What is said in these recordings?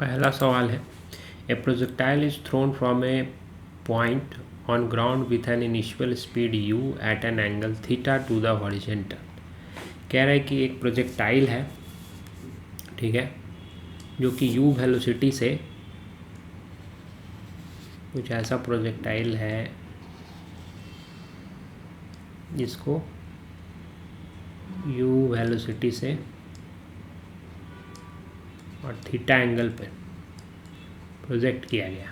पहला सवाल है, a projectile is thrown from a point on ground with an initial speed u at an angle theta to the horizontal. कह रहा है कि एक प्रोजेक्टाइल है, ठीक है, जो कि u वेलोसिटी से, कुछ ऐसा प्रोजेक्टाइल है जिसको u वेलोसिटी से और थीटा एंगल पे प्रोजेक्ट किया गया,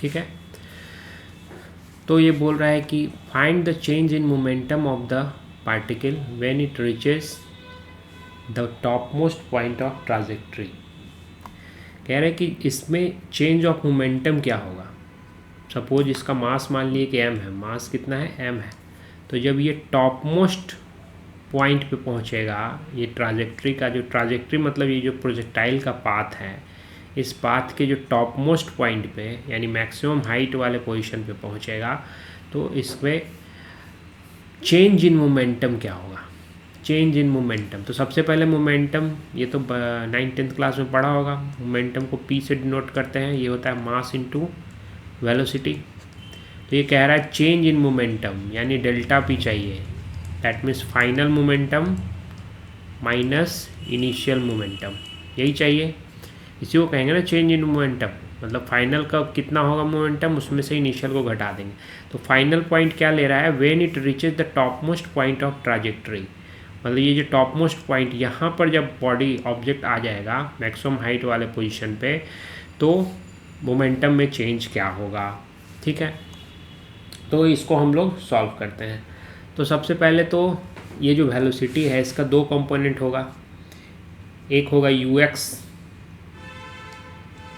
ठीक है। तो ये बोल रहा है कि find the change in momentum of the particle when it reaches the top most point of trajectory. कह रहे हैं कि इसमें चेंज ऑफ मोमेंटम क्या होगा। सपोज इसका मास मान लिए कि m है, मास कितना है, m है। तो जब ये टॉप मोस्ट पॉइंट पे पहुंचेगा, ये ट्राजेक्ट्री का जो ट्राजेक्ट्री मतलब ये जो प्रोजेक्टाइल का पाथ है, इस पाथ के जो टॉप मोस्ट पॉइंट पे यानी मैक्सिमम हाइट वाले पोजीशन पे पहुंचेगा, तो इसमें चेंज इन मोमेंटम क्या होगा। चेंज इन मोमेंटम, तो सबसे पहले मोमेंटम, ये तो 9th-10th क्लास में पढ़ा होगा, मोमेंटम को p से डिनोट करते हैं, ये होता है मास इनटू वेलोसिटी। तो ये कह रहा है चेंज इन मोमेंटम यानी डेल्टा p चाहिए, that means final momentum minus initial momentum, यही चाहिए। इसी को कहेंगे ना चेंज इन मोमेंटम, मतलब फाइनल का कितना होगा मोमेंटम, उसमें से इनिशियल को घटा देंगे। तो फाइनल पॉइंट क्या ले रहा है, when it reaches the top most point of trajectory, मतलब ये जो टॉप मोस्ट पॉइंट यहाँ पर जब बॉडी ऑब्जेक्ट आ जाएगा मैक्सिमम हाइट वाले पोजीशन पे, तो मोमेंटम में चेंज क्या होगा, ठीक है। तो इसको हम लोग सॉल्व करते हैं। तो सबसे पहले तो ये जो वेलोसिटी है इसका दो कंपोनेंट होगा, एक होगा ux,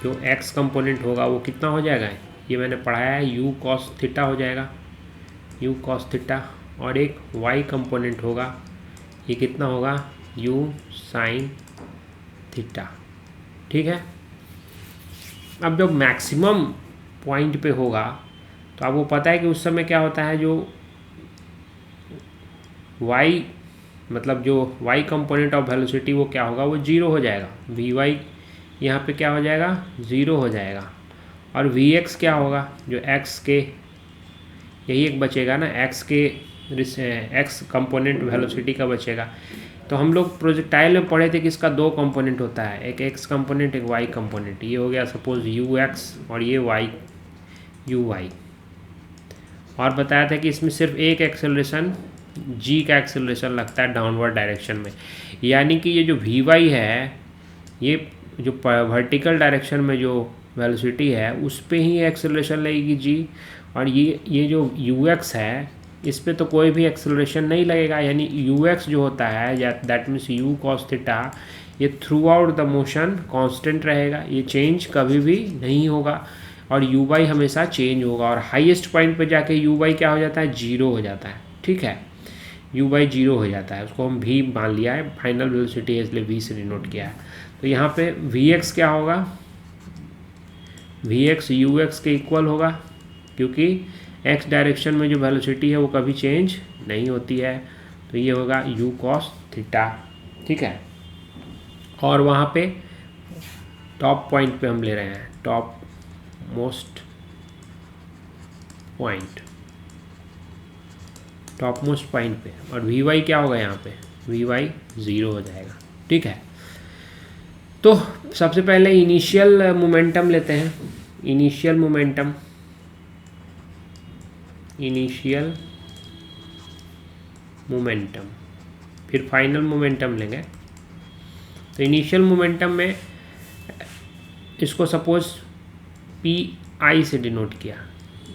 जो x कंपोनेंट होगा वो कितना हो जाएगा, ये मैंने पढ़ाया है, u cos थीटा हो जाएगा, u cos थीटा। और एक y कंपोनेंट होगा, ये कितना होगा, u sin थीटा, ठीक है। अब जब मैक्सिमम पॉइंट पे होगा तो आपको पता है कि उस समय क्या होता है, जो y मतलब जो y कंपोनेंट ऑफ वेलोसिटी वो क्या होगा, वो जीरो हो जाएगा, vy यहाँ पे क्या हो जाएगा, ज़ीरो हो जाएगा। और vx क्या होगा, जो x के, यही एक बचेगा ना, x कंपोनेंट वेलोसिटी का बचेगा। तो हम लोग प्रोजेक्टाइल में पढ़े थे कि इसका दो कंपोनेंट होता है, एक x कंपोनेंट एक y कंपोनेंट। ये हो गया सपोज ux और ये uy। और बताया था कि इसमें सिर्फ एक एक्सेलरेशन g का एक्सेलरेशन लगता है डाउनवर्ड डायरेक्शन में, यानी कि ये जो vy है, ये जो वर्टिकल डायरेक्शन में जो वेलोसिटी है उस पे ही एक्सेलरेशन लगेगी g। और ये जो ux है इस पे तो कोई भी एक्सेलरेशन नहीं लगेगा, यानी ux जो होता है that means u cos theta, ये throughout the motion constant रहेगा, ये चेंज कभी भी नहीं होगा। और uy हमेशा चेंज होगा, और हाईएस्ट पॉइंट पे जाके uy क्या हो जाता है, जीरो हो जाता है, ठीक है। uy जीरो हो जाता है, उसको हम v मान लिया है, फाइनल वेलोसिटी है इसलिए v से डिनोट किया है। तो यहाँ पे vx क्या होगा, vx ux के इक्वल होगा, क्योंकि x डायरेक्शन में जो वेलोसिटी है वो कभी चेंज नहीं होती है। तो ये होगा u cos थीटा, ठीक है। और वहाँ पे टॉप पॉइंट पे हम ले रहे हैं, top most point, top most point पे। और vy क्या होगा, यहाँ पे vy ज़ीरो हो जाएगा, ठीक है। तो सबसे पहले इनिशियल मोमेंटम लेते हैं, इनिशियल मोमेंटम, इनिशियल मोमेंटम, फिर फाइनल मोमेंटम लेंगे। तो इनिशियल मोमेंटम में इसको सपोज पी आई से डिनोट किया,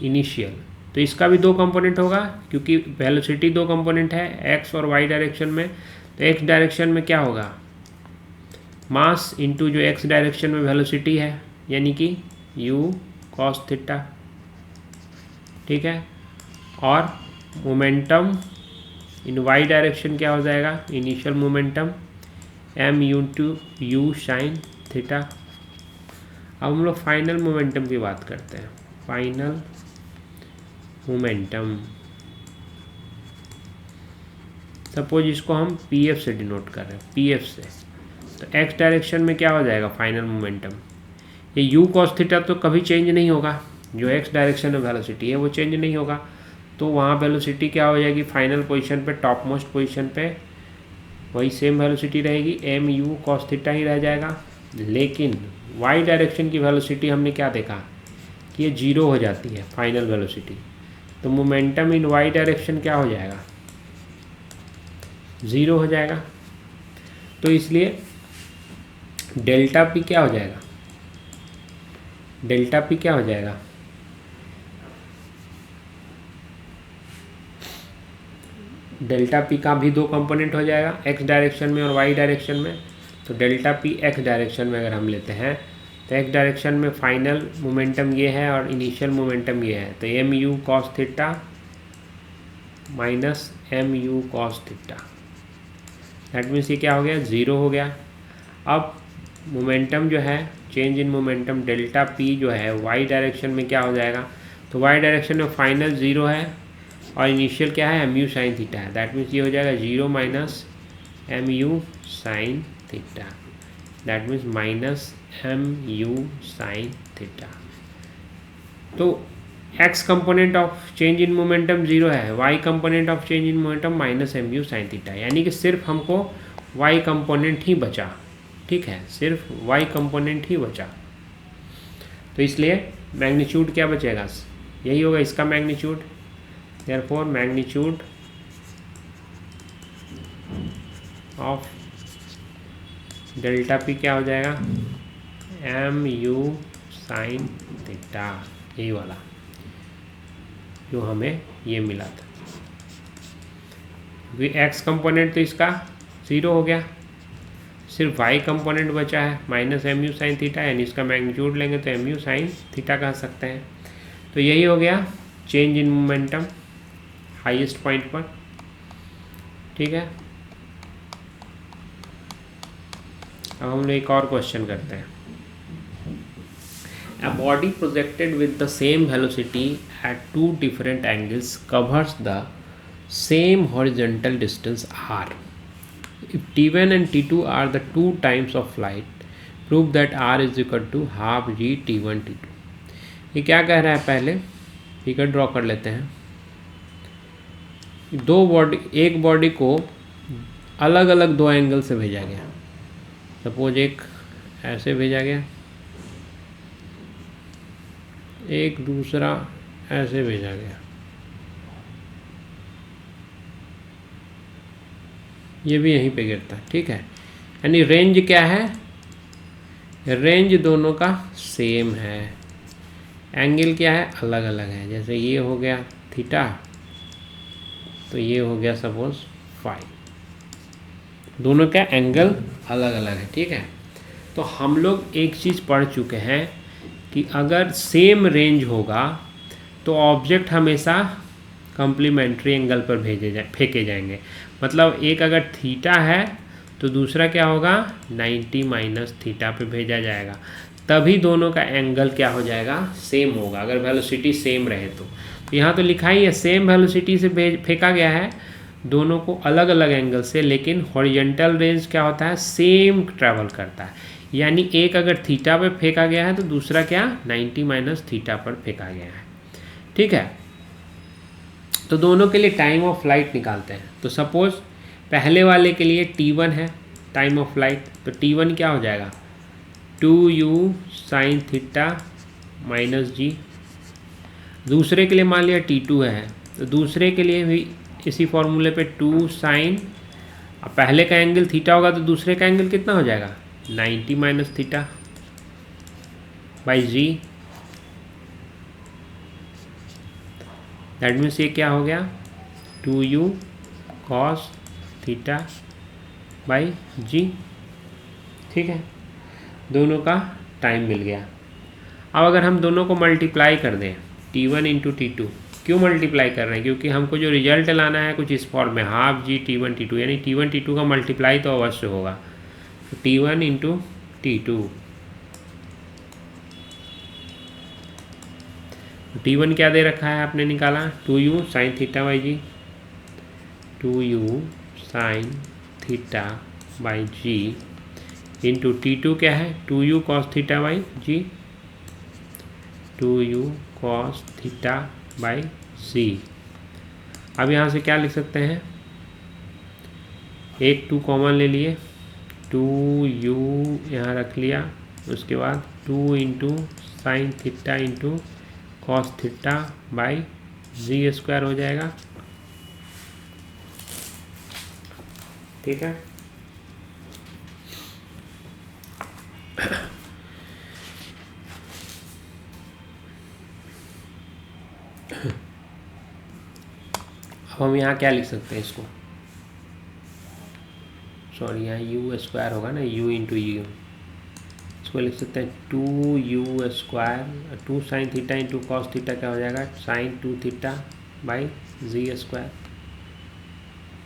इनिशियल। तो इसका भी दो कंपोनेंट होगा, क्योंकि वेलोसिटी दो कंपोनेंट है, एक्स और वाई डायरेक्शन में। तो एक्स डायरेक्शन में क्या होगा, मास इंटू जो एक्स डायरेक्शन में वेलोसिटी है, यानी कि u cos थीटा, ठीक है। और मोमेंटम इन वाई डायरेक्शन क्या हो जाएगा, initial momentum m into u sin theta. अब हम लोग फाइनल मोमेंटम की बात करते हैं, फाइनल मोमेंटम। सपोज इसको हम pf से डिनोट कर रहे हैं, pf से। तो x डायरेक्शन में क्या हो जाएगा फाइनल मोमेंटम, ये u cos थीटा तो कभी चेंज नहीं होगा, जो x डायरेक्शन में वेलोसिटी है वो चेंज नहीं होगा, तो वहाँ वेलोसिटी क्या हो जाएगी, फाइनल पोजीशन पे, टॉप मोस्ट पोजीशन पे वही सेम वेलोसिटी रहेगी, एम यू कॉस थीटा ही रह जाएगा। लेकिन y डायरेक्शन की वेलोसिटी हमने क्या देखा कि ये 0 हो जाती है फाइनल वेलोसिटी, तो मोमेंटम इन y डायरेक्शन क्या हो जाएगा, 0 हो जाएगा। तो इसलिए डेल्टा पी क्या हो जाएगा, डेल्टा पी क्या हो जाएगा, डेल्टा पी का भी दो कंपोनेंट हो जाएगा, एक्स डायरेक्शन में और वाई डायरेक्शन में। तो डेल्टा पी एक्स डायरेक्शन में अगर हम लेते हैं तो एक्स डायरेक्शन में फाइनल मोमेंटम ये है और इनिशियल मोमेंटम ये है, तो m u cos theta minus m u cos theta, that means ये क्या हो गया, 0 हो गया। अब मोमेंटम जो है, change in momentum delta P जो है वाई डायरेक्शन में क्या हो जाएगा, तो वाई डायरेक्शन में फाइनल 0 है और इनिशियल क्या है, एम यू साइन थीटा है, दैट मीन्स ये हो जाएगा 0 minus m u sine theta, that means minus m u sine theta. तो x component of change in momentum 0 है, y component of change in momentum minus m u sine theta, यानी कि सिर्फ हमको y component ही बचा, ठीक है, सिर्फ y कंपोनेंट ही बचा। तो इसलिए मैग्नीट्यूड क्या बचेगा, यही होगा इसका magnitude, therefore magnitude of delta P क्या हो जाएगा, एम यू साइन थीटा, यही वाला जो हमें ये मिला था, क्योंकि एक्स कंपोनेंट तो इसका 0 हो गया, सिर्फ वाई कंपोनेंट बचा है minus m u sine theta, यानी इसका मैग्नीट्यूड लेंगे तो एम यू साइन थीटा कह सकते हैं। तो यही हो गया change in momentum highest point पर, ठीक है। अब हम लोग एक और क्वेश्चन करते हैं। A body projected with the same velocity at two different angles covers the same horizontal distance r. If t1 and t2 are the two times of flight, prove that r is equal to half g t1 t2. ये क्या कह रहा है, पहले figure draw कर लेते हैं। एक बॉडी को अलग अलग दो एंगल से भेजा गया, सपोज एक ऐसे भेजा गया, एक दूसरा ऐसे भेजा गया, ये भी यहीं पे गिरता है, ठीक है। यानी रेंज क्या है, रेंज दोनों का सेम है, एंगल क्या है, अलग अलग है। जैसे ये हो गया थीटा, तो ये हो गया सपोज फाई, दोनों का एंगल अलग अलग है, ठीक है। तो हम लोग एक चीज़ पढ़ चुके हैं कि अगर सेम रेंज होगा तो ऑब्जेक्ट हमेशा कॉम्प्लीमेंट्री एंगल पर फेंके जाएंगे। मतलब एक अगर थीटा है तो दूसरा क्या होगा, 90 माइनस थीटा पे भेजा जाएगा, तभी दोनों का एंगल क्या हो जाएगा, सेम होगा, अगर वेलोसिटी सेम रहे तो। यहाँ तो लिखा ही है सेम वेलोसिटी से फेंका गया है, दोनों को अलग अलग एंगल से, लेकिन हॉरिजॉन्टल रेंज क्या होता है, सेम ट्रैवल करता है। यानी एक अगर थीटा पे फेंका गया है तो दूसरा क्या 90 माइनस थीटा पर फेंका गया है, ठीक है। तो दोनों के लिए टाइम ऑफ फ्लाइट निकालते हैं। तो सपोज पहले वाले के लिए t1 है टाइम ऑफ फ्लाइट, तो t1 क्या हो जाएगा, 2u साइन थीटा माइनस जी। दूसरे के लिए मान लिया t2 है, तो दूसरे के लिए भी इसी फॉर्मूले पे 2 साइन, अब पहले का एंगल थीटा होगा तो दूसरे का एंगल कितना हो जाएगा, 90 minus theta by g, that means ये क्या हो गया, 2u cos theta by g, ठीक है। दोनों का टाइम मिल गया। अब अगर हम दोनों को मल्टीप्लाई कर दें, t1 इंटू t2, क्यों मल्टीप्लाई कर रहे हैं, क्योंकि हमको जो रिजल्ट लाना है कुछ इस फॉर्म में, हाफ जी t1 t2, यानी t1 t2 का मल्टीप्लाई तो अवश्य होगा। तो t1 इंटू t2, t1 क्या दे रखा है आपने निकाला, 2u sine theta by g, 2u sine theta by ji, into t2 क्या है, 2u cos theta by g, 2u cos theta by c। अब यहाँ से क्या लिख सकते हैं, एक 2 कॉमन ले लिए, 2u यहाँ रख लिया, उसके बाद 2 into sine theta into cos theta by ji square हो जाएगा। ठीक है, अब हम यहाँ क्या लिख सकते हैं इसको, सॉरी यहाँ यू स्क्वायर होगा ना, u इंटू यू, इसको लिख सकते हैं 2u square, 2 sine theta into cos theta क्या हो जाएगा, sine 2 theta by ji square.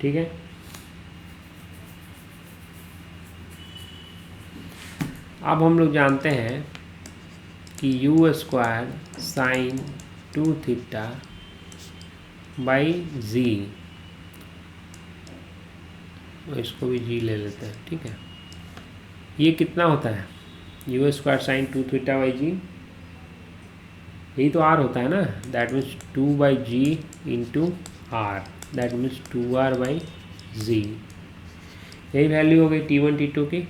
ठीक है, अब हम लोग जानते हैं कि u square sine 2 theta by G, इसको भी जी ले लेते हैं। ठीक है, ये कितना होता है, u square sine 2 theta by G, यही तो r होता है ना, that means 2 by ji into R, that means 2r by G. यही वैल्यू हो गई t1 t2 की।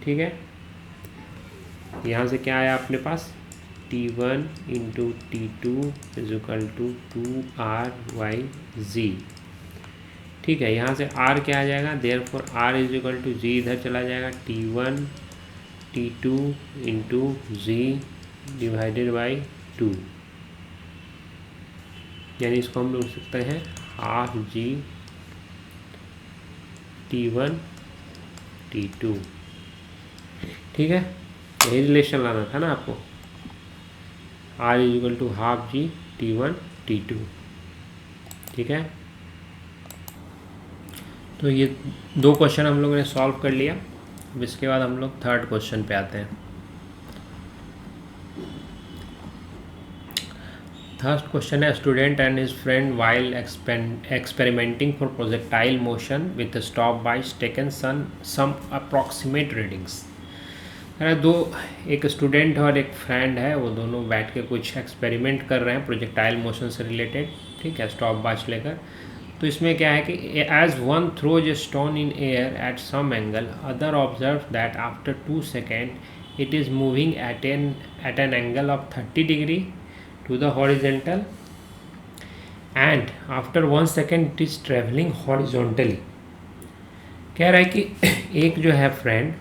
ठीक है, यहाँ से क्या आया अपने पास, t1 into t2 is equal to 2r/g। ठीक है, यहाँ से r क्या आ जाएगा, therefore r is equal to g इधर चला जाएगा, t1 t2 into g divided by 2, यानी इसको हम लोग लिख सकते हैं हाफ g t1 t2। ठीक है, यही रिलेशन लाना था ना आपको, r is equal to half ji t1 t2। ठीक है, तो ये 2 क्वेश्चन हम लोगों ने सॉल्व कर लिया। अब इसके बाद हम लोग 3rd क्वेश्चन पे आते हैं। 3rd क्वेश्चन है, student and his friend while experimenting for projectile motion with stop बाइज टेकन सम अप्रॉक्सीमेट रीडिंग्स। एक स्टूडेंट और एक फ्रेंड है, वो दोनों बैठ के कुछ एक्सपेरिमेंट कर रहे हैं प्रोजेक्टाइल मोशन से रिलेटेड। ठीक है, स्टॉप वॉच लेकर। तो इसमें क्या है कि as one throws a stone in air at some angle, other observe that after 2 second it is moving at an angle of 30 degree to the horizontal and after 1 second it is travelling horizontally. कह रहा है कि एक जो है friend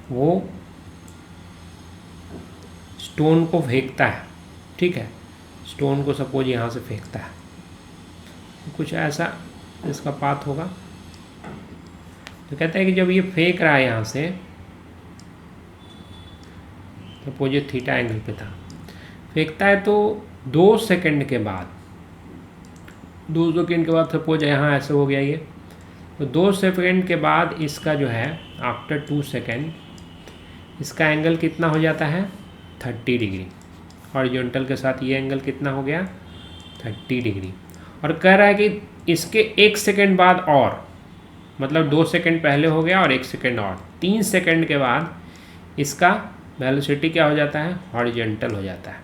वो stone को फेंकता है। ठीक है, स्टोन को सपोज यहाँ से फेंकता है, कुछ ऐसा इसका पाथ होगा। तो कहता है कि जब ये फेंक रहा है यहाँ से, सपोज ये थीटा एंगल पे था, फेंकता है तो 2 सेकंड के बाद, 2 सेकंड के बाद सपोज यहाँ ऐसे हो गया ये, तो 2 सेकंड के बाद इसका जो है आफ्टर 2 सेकंड इसका एंगल कितना हो जाता है, 30 डिग्री। हॉरिजॉन्टल के साथ ये एंगल कितना हो गया, 30 डिग्री। और कह रहा है कि इसके 1 सेकंड बाद और, मतलब 2 सेकंड पहले हो गया और 1 सेकंड और, 3 सेकंड के बाद इसका वेलोसिटी क्या हो जाता है, हॉरिजॉन्टल हो जाता है,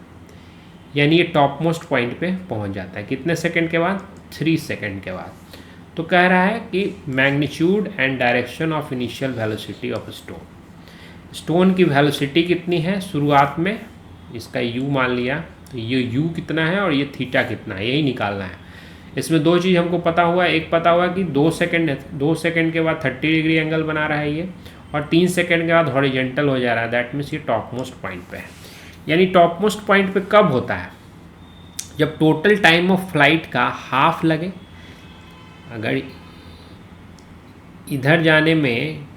यानी ये टॉप मोस्ट पॉइंट पे पहुंच जाता है। कितने सेकंड के बाद, 3 सेकंड के बाद। तो कह रहा है कि magnitude and direction of initial velocity of stone, stone की वेलोसिटी कितनी है शुरुआत में, इसका u मान लिया, तो ये u कितना है और ये थीटा कितना है, यही निकालना है। इसमें 2 चीज़ हमको पता हुआ, एक पता हुआ कि 2 सेकंड के बाद 30 डिग्री एंगल बना रहा है ये, और 3 सेकंड के बाद हॉरिजॉन्टल हो जा रहा है, दैट मीन्स ये टॉप मोस्ट पॉइंट पे है। यानी टॉप मोस्ट पॉइंट पे कब होता है, जब टोटल टाइम ऑफ फ्लाइट का हाफ लगे। अगर इधर जाने में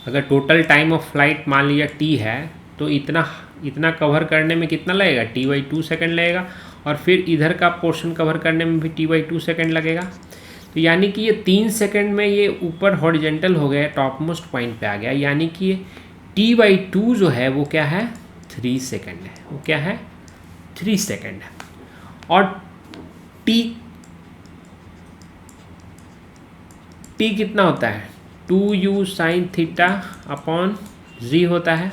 अगर टोटल टाइम ऑफ फ्लाइट मान लिया t है, तो इतना कवर करने में कितना लगेगा, t/2 सेकंड लगेगा, और फिर इधर का पोर्शन कवर करने में भी t/2 सेकंड लगेगा। तो यानी कि ये 3 सेकंड में ये ऊपर हॉरिजॉन्टल हो गया, टॉप मोस्ट पॉइंट पे आ गया, यानी कि ये t/2 जो है वो क्या है, 3 सेकंड है। वो क्या है, 3 सेकंड है। और t कितना होता है, 2u sine theta upon g होता है।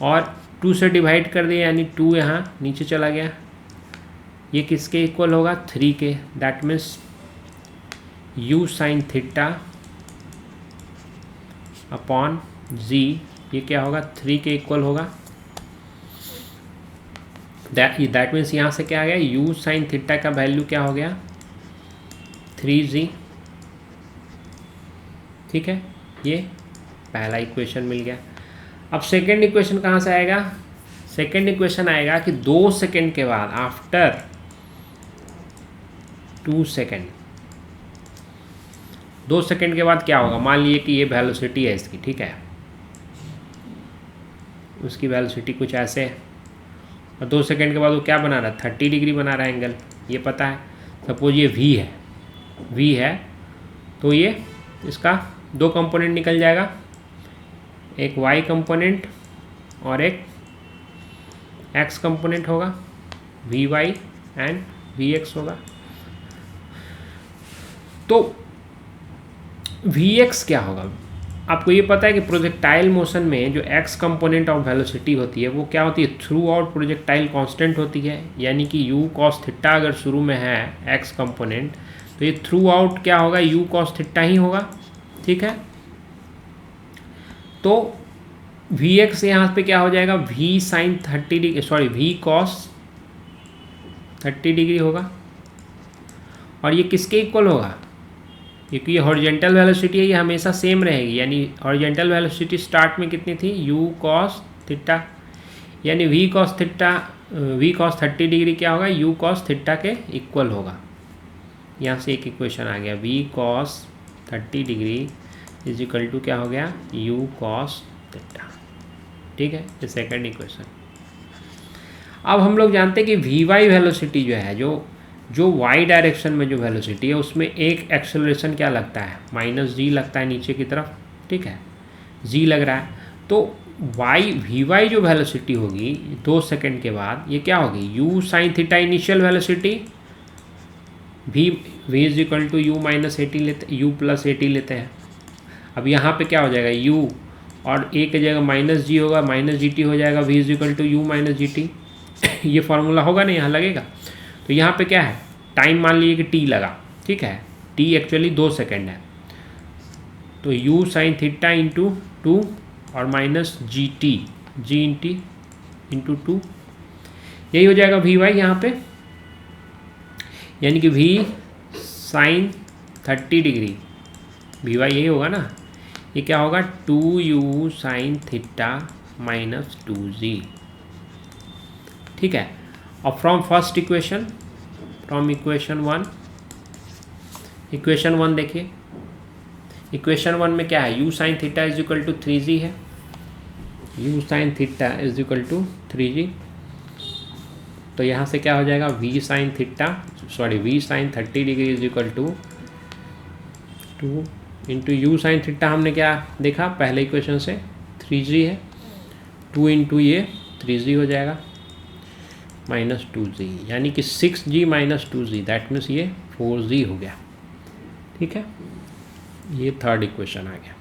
और 2 से डिवाइड कर दिया यानी 2 यहाँ नीचे चला गया। ये किसके इक्वल होगा? 3 के। That means u sine theta upon z, ये क्या होगा? 3 के इक्वल होगा। दैट मीन्स यहाँ से क्या आ गया? u साइन थीटा का वैल्यू क्या हो गया? 3z। ठीक है, ये पहला इक्वेशन मिल गया। अब सेकेंड इक्वेशन कहाँ से आएगा? सेकेंड इक्वेशन आएगा कि 2 सेकेंड के बाद, आफ्टर 2 सेकेंड, 2 सेकेंड के बाद क्या होगा? मान लीजिए कि ये वेलोसिटी है इसकी, ठीक है, उसकी वेलोसिटी कुछ ऐसे है और 2 सेकेंड के बाद वो क्या बना रहा है? 30 डिग्री बना रहा है एंगल, ये पता है। सपोज ये v है तो ये इसका 2 कंपोनेंट निकल जाएगा, एक y कंपोनेंट और एक x कंपोनेंट होगा, vy एंड vx होगा। तो vx क्या होगा? आपको ये पता है कि प्रोजेक्टाइल मोशन में जो x कंपोनेंट ऑफ वेलोसिटी होती है वो क्या होती है? थ्रू आउट प्रोजेक्टाइल कांस्टेंट होती है, यानी कि u cos थीटा अगर शुरू में है x कंपोनेंट तो ये थ्रू आउट क्या होगा? u cos थीटा ही होगा। ठीक है, तो vx यहाँ पे क्या हो जाएगा? v sine 30 degree, sorry v cos 30 degree होगा। और ये किसके इक्वल होगा? क्योंकि ये हॉरिजेंटल वेलोसिटी है, ये हमेशा सेम रहेगी, यानी हॉरिजेंटल वेलोसिटी स्टार्ट में कितनी थी? u cos थीटा, यानी v cos theta, v cos 30 degree क्या होगा? u cos थीटा के इक्वल होगा। यहाँ से एक इक्वेशन आ गया, v cos 30 degree is equal to क्या हो गया? u cos theta. ठीक है, ये सेकंड इक्वेशन। अब हम लोग जानते हैं कि vy वेलोसिटी जो है, जो y डायरेक्शन में जो वेलोसिटी है उसमें एक एक्सेलरेशन क्या लगता है? -g लगता है नीचे की तरफ। ठीक है, g लग रहा है, तो vy जो वेलोसिटी होगी 2 सेकंड के बाद ये क्या होगी? u sine theta initial velocity, v is equal to u minus 80 लेते, u प्लस 80 लेते हैं। अब यहाँ पे क्या हो जाएगा? u और a की जगह -g होगा, -gt हो जाएगा, v is equal to u minus gt। ये फार्मूला होगा ना, यहाँ लगेगा। तो यहाँ पे क्या है? टाइम मान लीजिए कि t लगा, ठीक है, t एक्चुअली 2 सेकेंड है, तो u साइन थीटा इंटू 2 और माइनस gt, g इंटू 2, यही हो जाएगा vy यहाँ पे, यानी कि v साइन 30 डिग्री, vy यही होगा ना, ये क्या होगा? 2u sine theta minus 2g। ठीक है, और from first equation, from equation 1, equation 1 देखिए, इक्वेशन 1 में क्या है? u sine theta is equal to 3g है, u sine theta is equal to 3g। तो यहाँ से क्या हो जाएगा? v sine theta, sorry v sine 30 degree is equal to 2 into u sine theta, हमने क्या देखा पहले इक्वेशन से? 3g है, 2 इंटू ये 3g हो जाएगा माइनस 2g, यानी कि 6g minus 2g, that means ये 4g हो गया। ठीक है, ये थर्ड इक्वेशन आ गया।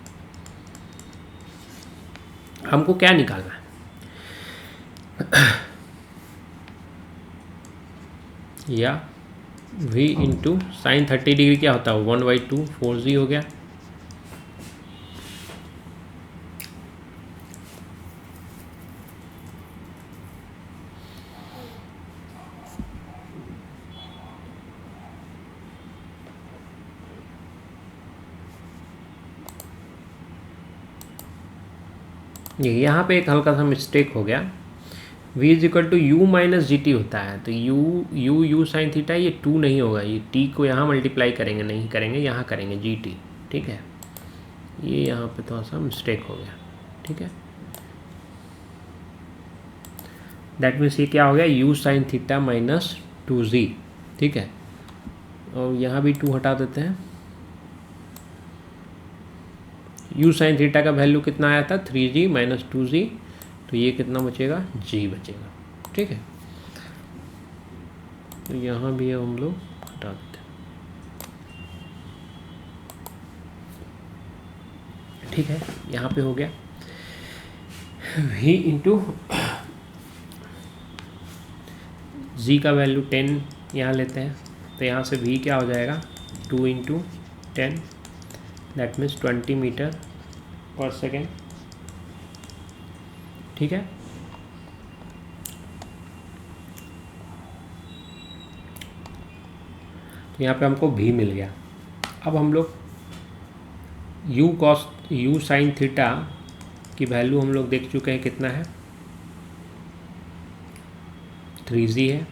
हमको क्या निकालना है? या v इंटू साइन 30 डिग्री क्या होता है? 1/2, 4g हो गया। यहाँ पे एक हल्का सा मिस्टेक हो गया, v is equal to u minus g t होता है, तो u साइन थीटा, ये 2 नहीं होगा, ये t को यहाँ मल्टीप्लाई करेंगे, नहीं करेंगे, यहाँ करेंगे gt। ठीक है, ये यहाँ पे थोड़ा सा मिस्टेक हो गया। ठीक है, दैट मीन्स ये क्या हो गया? u sine theta minus 2g। ठीक है, और यहाँ भी 2 हटा देते हैं। u साइन थीटा का वैल्यू कितना आया था? 3g माइनस 2g, तो ये कितना बचेगा? g बचेगा। ठीक है, तो यहाँ भी हम लोग हटा देते हैं। ठीक है, यहाँ पे हो गया। v इंटू जी का वैल्यू 10 यहाँ लेते हैं, तो यहाँ से v क्या हो जाएगा 2 into 10, that means 20 metre per second. ठीक है, तो यहाँ पे हमको v मिल गया। अब हम लोग u साइन थीटा की वैल्यू हम लोग देख चुके हैं, कितना है 3g है,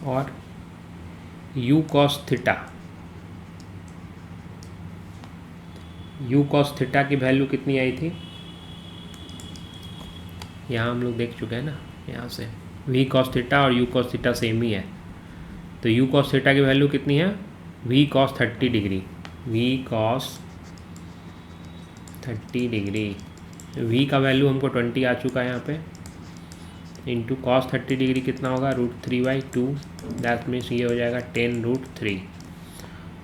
और u cos थीटा की वैल्यू कितनी आई थी, यहाँ हम लोग देख चुके हैं ना, यहाँ से v cos थीटा और u cos थीटा सेम ही है, तो u cos थीटा की वैल्यू कितनी है v cos 30 degree, v cos 30 degree, v का वैल्यू हमको 20 आ चुका है यहाँ पे, इंटू कॉस 30 डिग्री कितना होगा √3/2, दैट मीन्स ये हो जाएगा 10√3,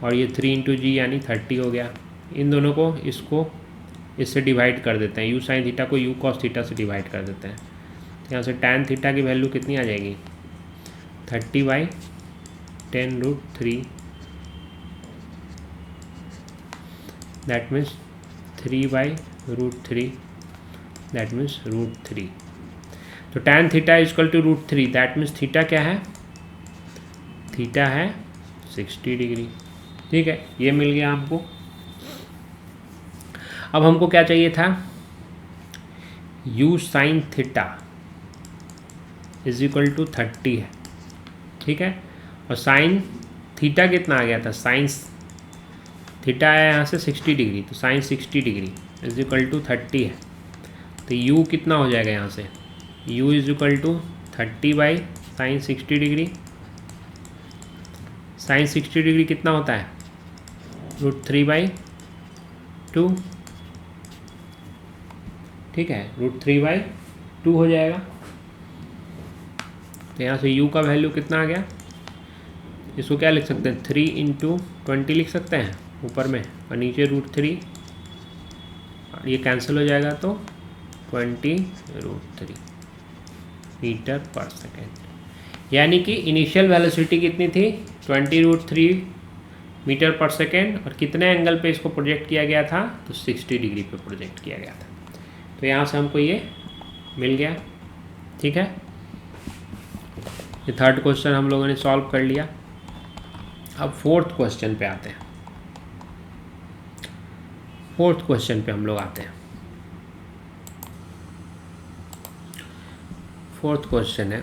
और ये 3 इंटू जी यानी 30 हो गया। इन दोनों को इससे डिवाइड कर देते हैं, यू साइन थीटा को यू कॉस थीटा से डिवाइड कर देते हैं, तो यहाँ से टैन थीटा की वैल्यू कितनी आ जाएगी 30/10√3, दैट मीन्स 3/√3, दैट मीन्स √3। तो tan theta is equal to √3, that means theta क्या है, थीटा है 60 डिग्री। ठीक है, ये मिल गया हमको। अब हमको क्या चाहिए था, u sine theta is equal to 30 है। ठीक है, और साइन थीटा कितना आ गया था, साइंस थीटा है यहाँ से 60 डिग्री, तो sine 60 degree is equal to 30 है, तो u कितना हो जाएगा यहाँ से, u इज इक्वल टू 30/साइन 60 डिग्री, साइन 60 डिग्री कितना होता है √3/2, ठीक है, √3/2 हो जाएगा। तो यहाँ से u का वैल्यू कितना आ गया, इसको क्या लिख सकते हैं 3 इंटू 20 लिख सकते हैं ऊपर में, और नीचे √3, ये कैंसिल हो जाएगा तो 20√3 मीटर पर सेकेंड, यानी कि इनिशियल वेलोसिटी कितनी थी 20√3 मीटर पर सेकेंड, और कितने एंगल पे इसको प्रोजेक्ट किया गया था, तो 60 डिग्री पे प्रोजेक्ट किया गया था। तो यहाँ से हमको ये मिल गया। ठीक है, ये थर्ड क्वेश्चन हम लोगों ने सॉल्व कर लिया। अब फोर्थ क्वेश्चन पे आते हैं। फोर्थ क्वेश्चन पे हम लोग आते हैं। फोर्थ क्वेश्चन है,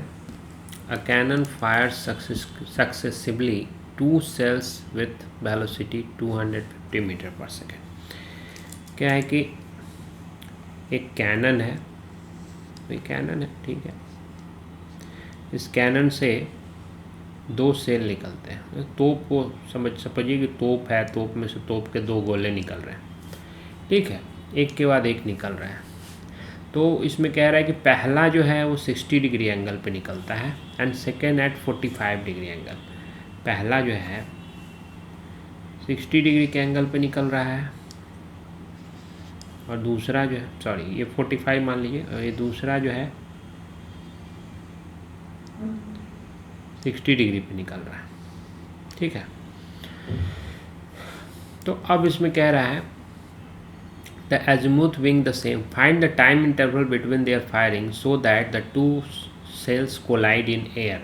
a cannon fires successively 2 shells with velocity 250 metre per second. क्या है कि एक कैनन है, कैनन है, ठीक है, इस कैनन से 2 सेल निकलते हैं। तोप को समझिए कि तोप है, तोप में से तोप के 2 गोले निकल रहे हैं। ठीक है, एक के बाद एक निकल रहा है। तो इसमें कह रहा है कि पहला जो है वो 60 डिग्री एंगल पे निकलता है, and second at 45 degree angle. पहला जो है 60 डिग्री के एंगल पे निकल रहा है, और दूसरा जो है, सॉरी ये 45 मान लीजिए, और ये दूसरा जो है 60 डिग्री पे निकल रहा है। ठीक है, तो अब इसमें कह रहा है the azimuth being the same, find the time interval between their firing so that the 2 cells collide in air।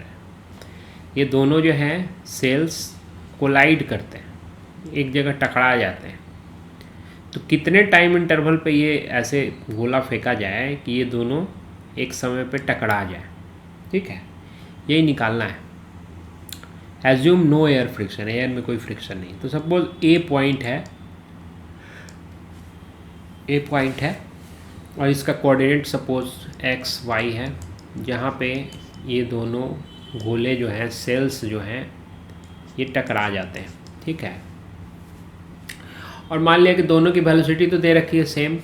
ये दोनों जो हैं सेल्स कोलाइड करते हैं, एक जगह टकरा जाते हैं। तो कितने टाइम इंटरवल पे ये ऐसे गोला फेंका जाए कि ये दोनों एक समय पे टकरा जाए। ठीक है, यही निकालना है। Assume no air friction, air में कोई फ्रिक्शन नहीं। तो सपोज ए पॉइंट है और इसका कोऑर्डिनेट सपोज एक्स वाई है, जहाँ पे ये दोनों गोले जो हैं, सेल्स जो हैं, ये टकरा जाते हैं। ठीक है, और मान लिया कि दोनों की वेलोसिटी तो दे रखी है सेम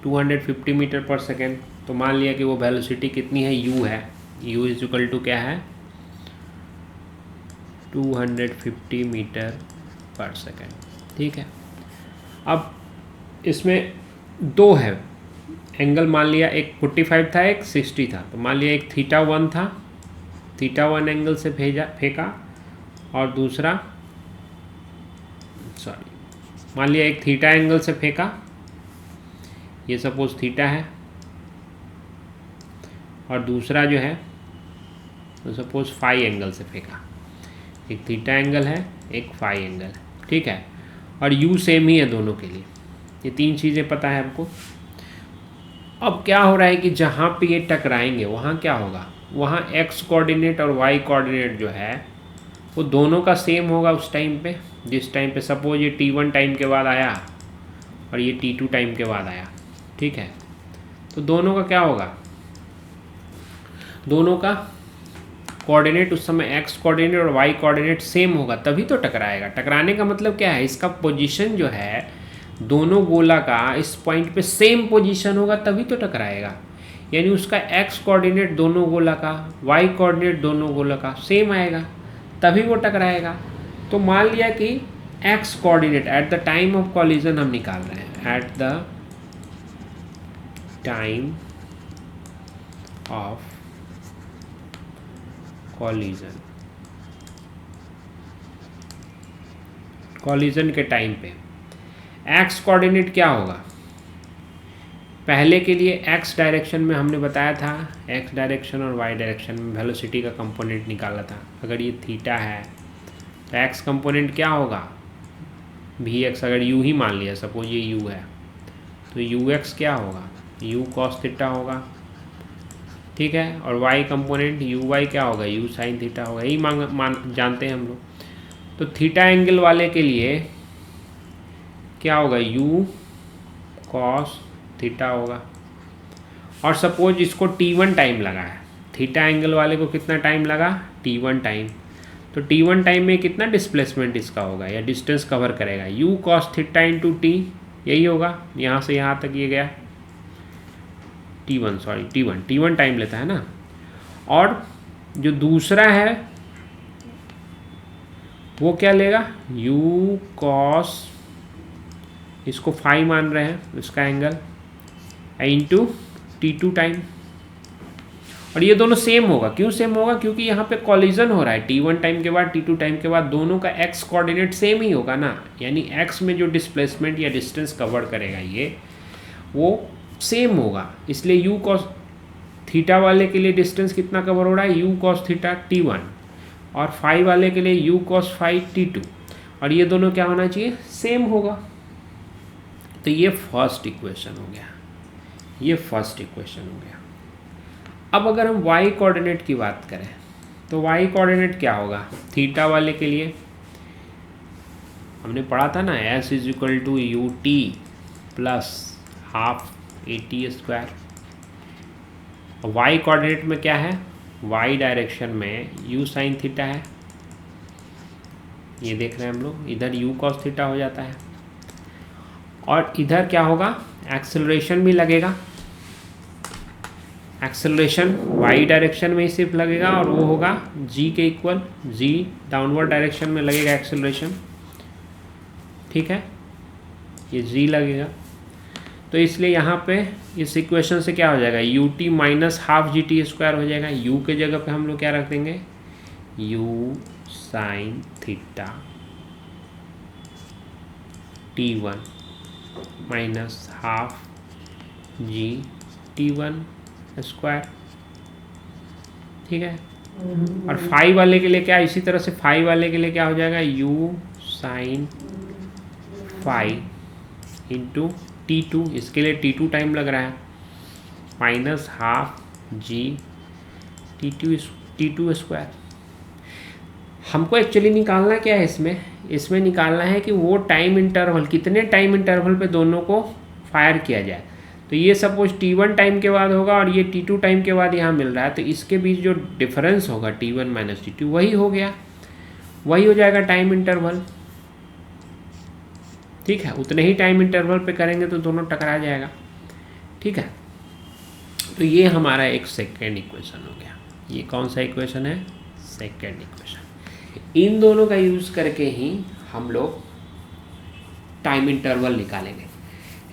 250 मीटर पर सेकेंड। तो मान लिया कि वो वेलोसिटी कितनी है, u है, u इज इक्वल टू क्या है 250 मीटर पर सेकेंड। ठीक है, अब इसमें 2 है, एंगल मान लिया एक 45 था, एक 60 था, तो मान लिया एक θ1 था, θ1 एंगल से फेंका, और दूसरा मान लिया एक थीटा एंगल से फेंका, ये सपोज थीटा है, और दूसरा जो है तो सपोज फाई एंगल से फेंका। एक थीटा एंगल है, एक फाई एंगल है, ठीक है, और यू सेम ही है दोनों के लिए। ये तीन चीज़ें पता है आपको। अब क्या हो रहा है कि जहाँ पे ये टकराएंगे वहाँ क्या होगा, वहाँ एक्स कोऑर्डिनेट और वाई कोऑर्डिनेट जो है वो दोनों का सेम होगा उस टाइम पे, जिस टाइम पे सपोज ये t1 टाइम के बाद आया और ये t2 टाइम के बाद आया, ठीक है, तो दोनों का क्या होगा, दोनों का कोऑर्डिनेट उस समय एक्स कोऑर्डिनेट और वाई कोऑर्डिनेट सेम होगा, तभी तो टकराएगा। टकराने का मतलब क्या है, इसका पोजीशन जो है दोनों गोला का इस पॉइंट पे सेम पोजीशन होगा, तभी तो टकराएगा। यानी उसका एक्स कोऑर्डिनेट दोनों गोला का, वाई कोऑर्डिनेट दोनों गोला का सेम आएगा, तभी वो टकराएगा। तो मान लिया कि x coordinate at the time of collision हम निकाल रहे हैं, at the time of collision के टाइम पे एक्स कोऑर्डिनेट क्या होगा। पहले के लिए एक्स डायरेक्शन में हमने बताया था, एक्स डायरेक्शन और वाई डायरेक्शन में वेलोसिटी का कंपोनेंट निकाला था। अगर ये थीटा है तो एक्स कंपोनेंट क्या होगा, वी एक्स। अगर यू ही मान लिया, सपोज ये यू है, तो यू एक्स क्या होगा, यू कॉस थीटा होगा, ठीक है, और वाई कंपोनेंट यू वाई क्या होगा, यू साइन थीटा होगा। यही जानते हैं हम लोग। तो थीटा एंगल वाले के लिए क्या होगा, यू कॉस थीटा होगा। और सपोज इसको t1 टाइम लगा है, थीटा एंगल वाले को कितना टाइम लगा, t1 टाइम, तो t1 टाइम में कितना डिस्प्लेसमेंट इसका होगा या डिस्टेंस कवर करेगा, u cos theta into T, यही होगा। यहाँ से यहाँ तक ये गया t1 टाइम लेता है ना। और जो दूसरा है वो क्या लेगा, u cos, इसको फाई मान रहे हैं इसका एंगल, इंटू t2 टाइम। और ये दोनों सेम होगा। क्यों सेम होगा, क्योंकि यहाँ पे कॉलिजन हो रहा है, t1 टाइम के बाद t2 टाइम के बाद दोनों का x कोऑर्डिनेट सेम ही होगा ना। यानी x में जो डिस्प्लेसमेंट या डिस्टेंस कवर करेगा ये वो सेम होगा। इसलिए u cos थीटा वाले के लिए डिस्टेंस कितना कवर हो रहा है, u cos थीटा t1, और फाई वाले के लिए u cos फाई t2, और ये दोनों क्या होना चाहिए, सेम होगा। तो ये फर्स्ट इक्वेशन हो गया, ये फर्स्ट इक्वेशन हो गया। अब अगर हम y कोऑर्डिनेट की बात करें तो y कोऑर्डिनेट क्या होगा, थीटा वाले के लिए हमने पढ़ा था ना, s is equal to u t plus half a t square. y coordinate में क्या है, y डायरेक्शन में u साइन थीटा है, ये देख रहे हैं हम लोग, इधर u cos थीटा हो जाता है, और इधर क्या होगा, एक्सेलरेशन भी लगेगा। एक्सेलरेशन y डायरेक्शन में ही सिर्फ लगेगा, और वो होगा g के इक्वल, g डाउनवर्ड डायरेक्शन में लगेगा एक्सेलरेशन, ठीक है, ये g लगेगा। तो इसलिए यहाँ पे इस इक्वेशन से क्या हो जाएगा, U T minus half g t square हो जाएगा। u के जगह पे हम लोग क्या रख देंगे, u sine theta t1 minus half जी t1 स्क्वायर, ठीक है। और फाई वाले के लिए क्या, इसी तरह से फाई वाले के लिए क्या हो जाएगा, u sine phi into t2, इसके लिए t2 टाइम लग रहा है, माइनस हाफ जी t2 स्क्वायर। हमको एक्चुअली निकालना क्या है इसमें निकालना है कि वो टाइम इंटरवल, कितने टाइम इंटरवल पे दोनों को फायर किया जाए। तो ये सपोज t1 टाइम के बाद होगा और ये t2 टाइम के बाद यहाँ मिल रहा है, तो इसके बीच जो डिफरेंस होगा t1 माइनस t2 वही हो गया, वही हो जाएगा टाइम इंटरवल, ठीक है। उतने ही टाइम इंटरवल पे करेंगे तो दोनों टकरा जाएगा, ठीक है। तो ये हमारा एक सेकेंड इक्वेशन हो गया। ये कौन सा इक्वेशन है, सेकेंड इक्वेशन। इन दोनों का यूज़ करके ही हम लोग टाइम इंटरवल निकालेंगे।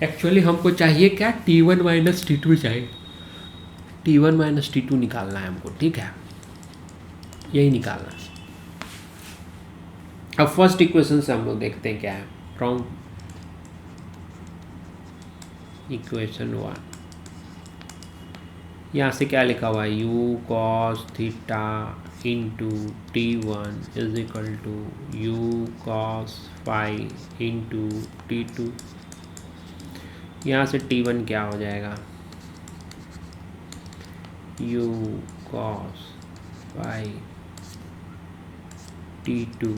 एक्चुअली हमको चाहिए क्या, T1 माइनस T2 चाहिए, T1 माइनस T2 निकालना है हमको, ठीक है, यही निकालना है। अब फर्स्ट इक्वेशन से हम लोग देखते हैं क्या है। फ्रॉम इक्वेशन 1 यहाँ से क्या लिखा हुआ है, u cos theta into T1 is equal to u cos phi into T2। यहाँ से T1 क्या हो जाएगा, u cos phi T2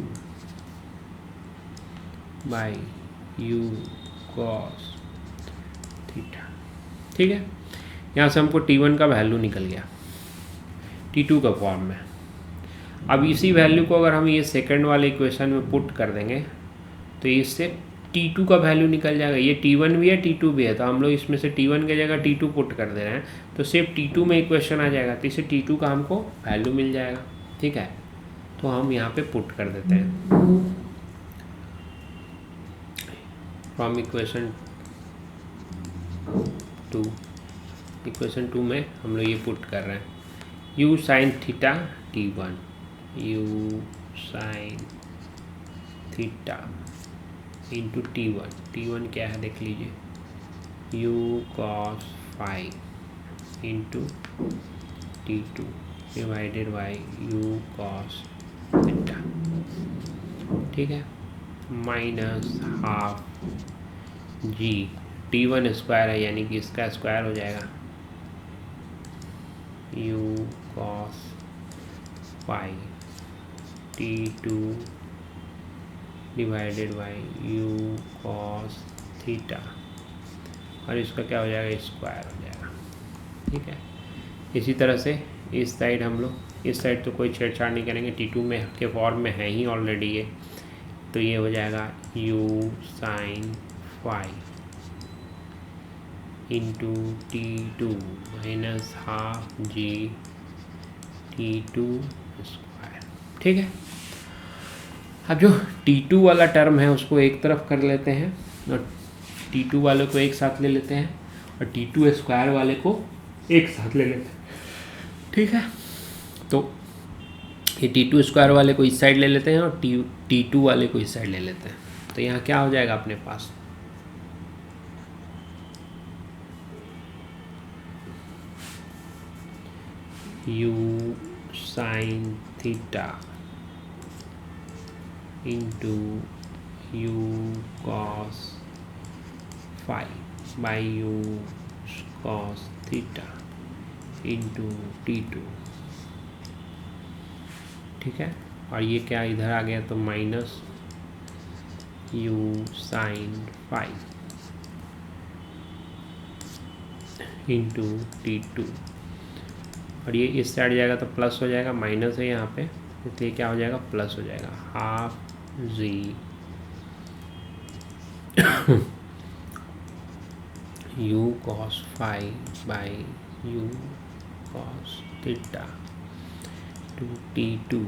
by u cos theta, ठीक है। यहाँ से हमको T1 का वैल्यू निकल गया T2 का फॉर्म में। अब इसी वैल्यू को अगर हम ये सेकंड वाले इक्वेशन में पुट कर देंगे तो इससे T2 का वैल्यू निकल जाएगा। ये T1 भी है T2 भी है, तो हम लोग इसमें से T1 की जगह T2 पुट कर दे रहे हैं तो सिर्फ T2 में इक्वेशन आ जाएगा, तो इससे T2 का हमको वैल्यू मिल जाएगा, ठीक है। तो हम यहाँ पे पुट कर देते हैं फ्रॉम इक्वेशन 2, इक्वेशन 2 में हम लोग ये पुट कर रहे हैं u sine theta T1, u sine theta into T1 क्या है देख लीजिए, u cos phi into T2 divided by u cos theta, ठीक है, minus half g, T1 square है यानी कि इसका स्क्वायर हो जाएगा, u cos phi T2 divided by u cos theta, और इसका क्या हो जाएगा, स्क्वायर हो जाएगा, ठीक है। इसी तरह से इस साइड हम लोग, इस साइड तो कोई छेड़छाड़ नहीं करेंगे, T2 में के फॉर्म में है ही ऑलरेडी ये, तो ये हो जाएगा u sine phi into T2 minus half जी T2 स्क्वायर, ठीक है। अब जो T2 वाला टर्म है उसको एक तरफ कर लेते हैं और T2 वाले को एक साथ ले लेते हैं और T2 स्क्वायर वाले को एक साथ ले लेते हैं, ठीक है। तो ये T2 स्क्वायर वाले को इस साइड ले लेते हैं और T2 वाले को इस साइड ले लेते हैं, तो यहाँ क्या हो जाएगा अपने पास, u sine theta into u cos phi by u cos theta into T2, ठीक है। और ये क्या इधर आ गया तो minus u sine phi into T2, और ये इस साइड जाएगा तो प्लस हो जाएगा, माइनस है यहाँ पे इसलिए क्या हो जाएगा, प्लस हो जाएगा, half g u cos phi by u cos theta to T2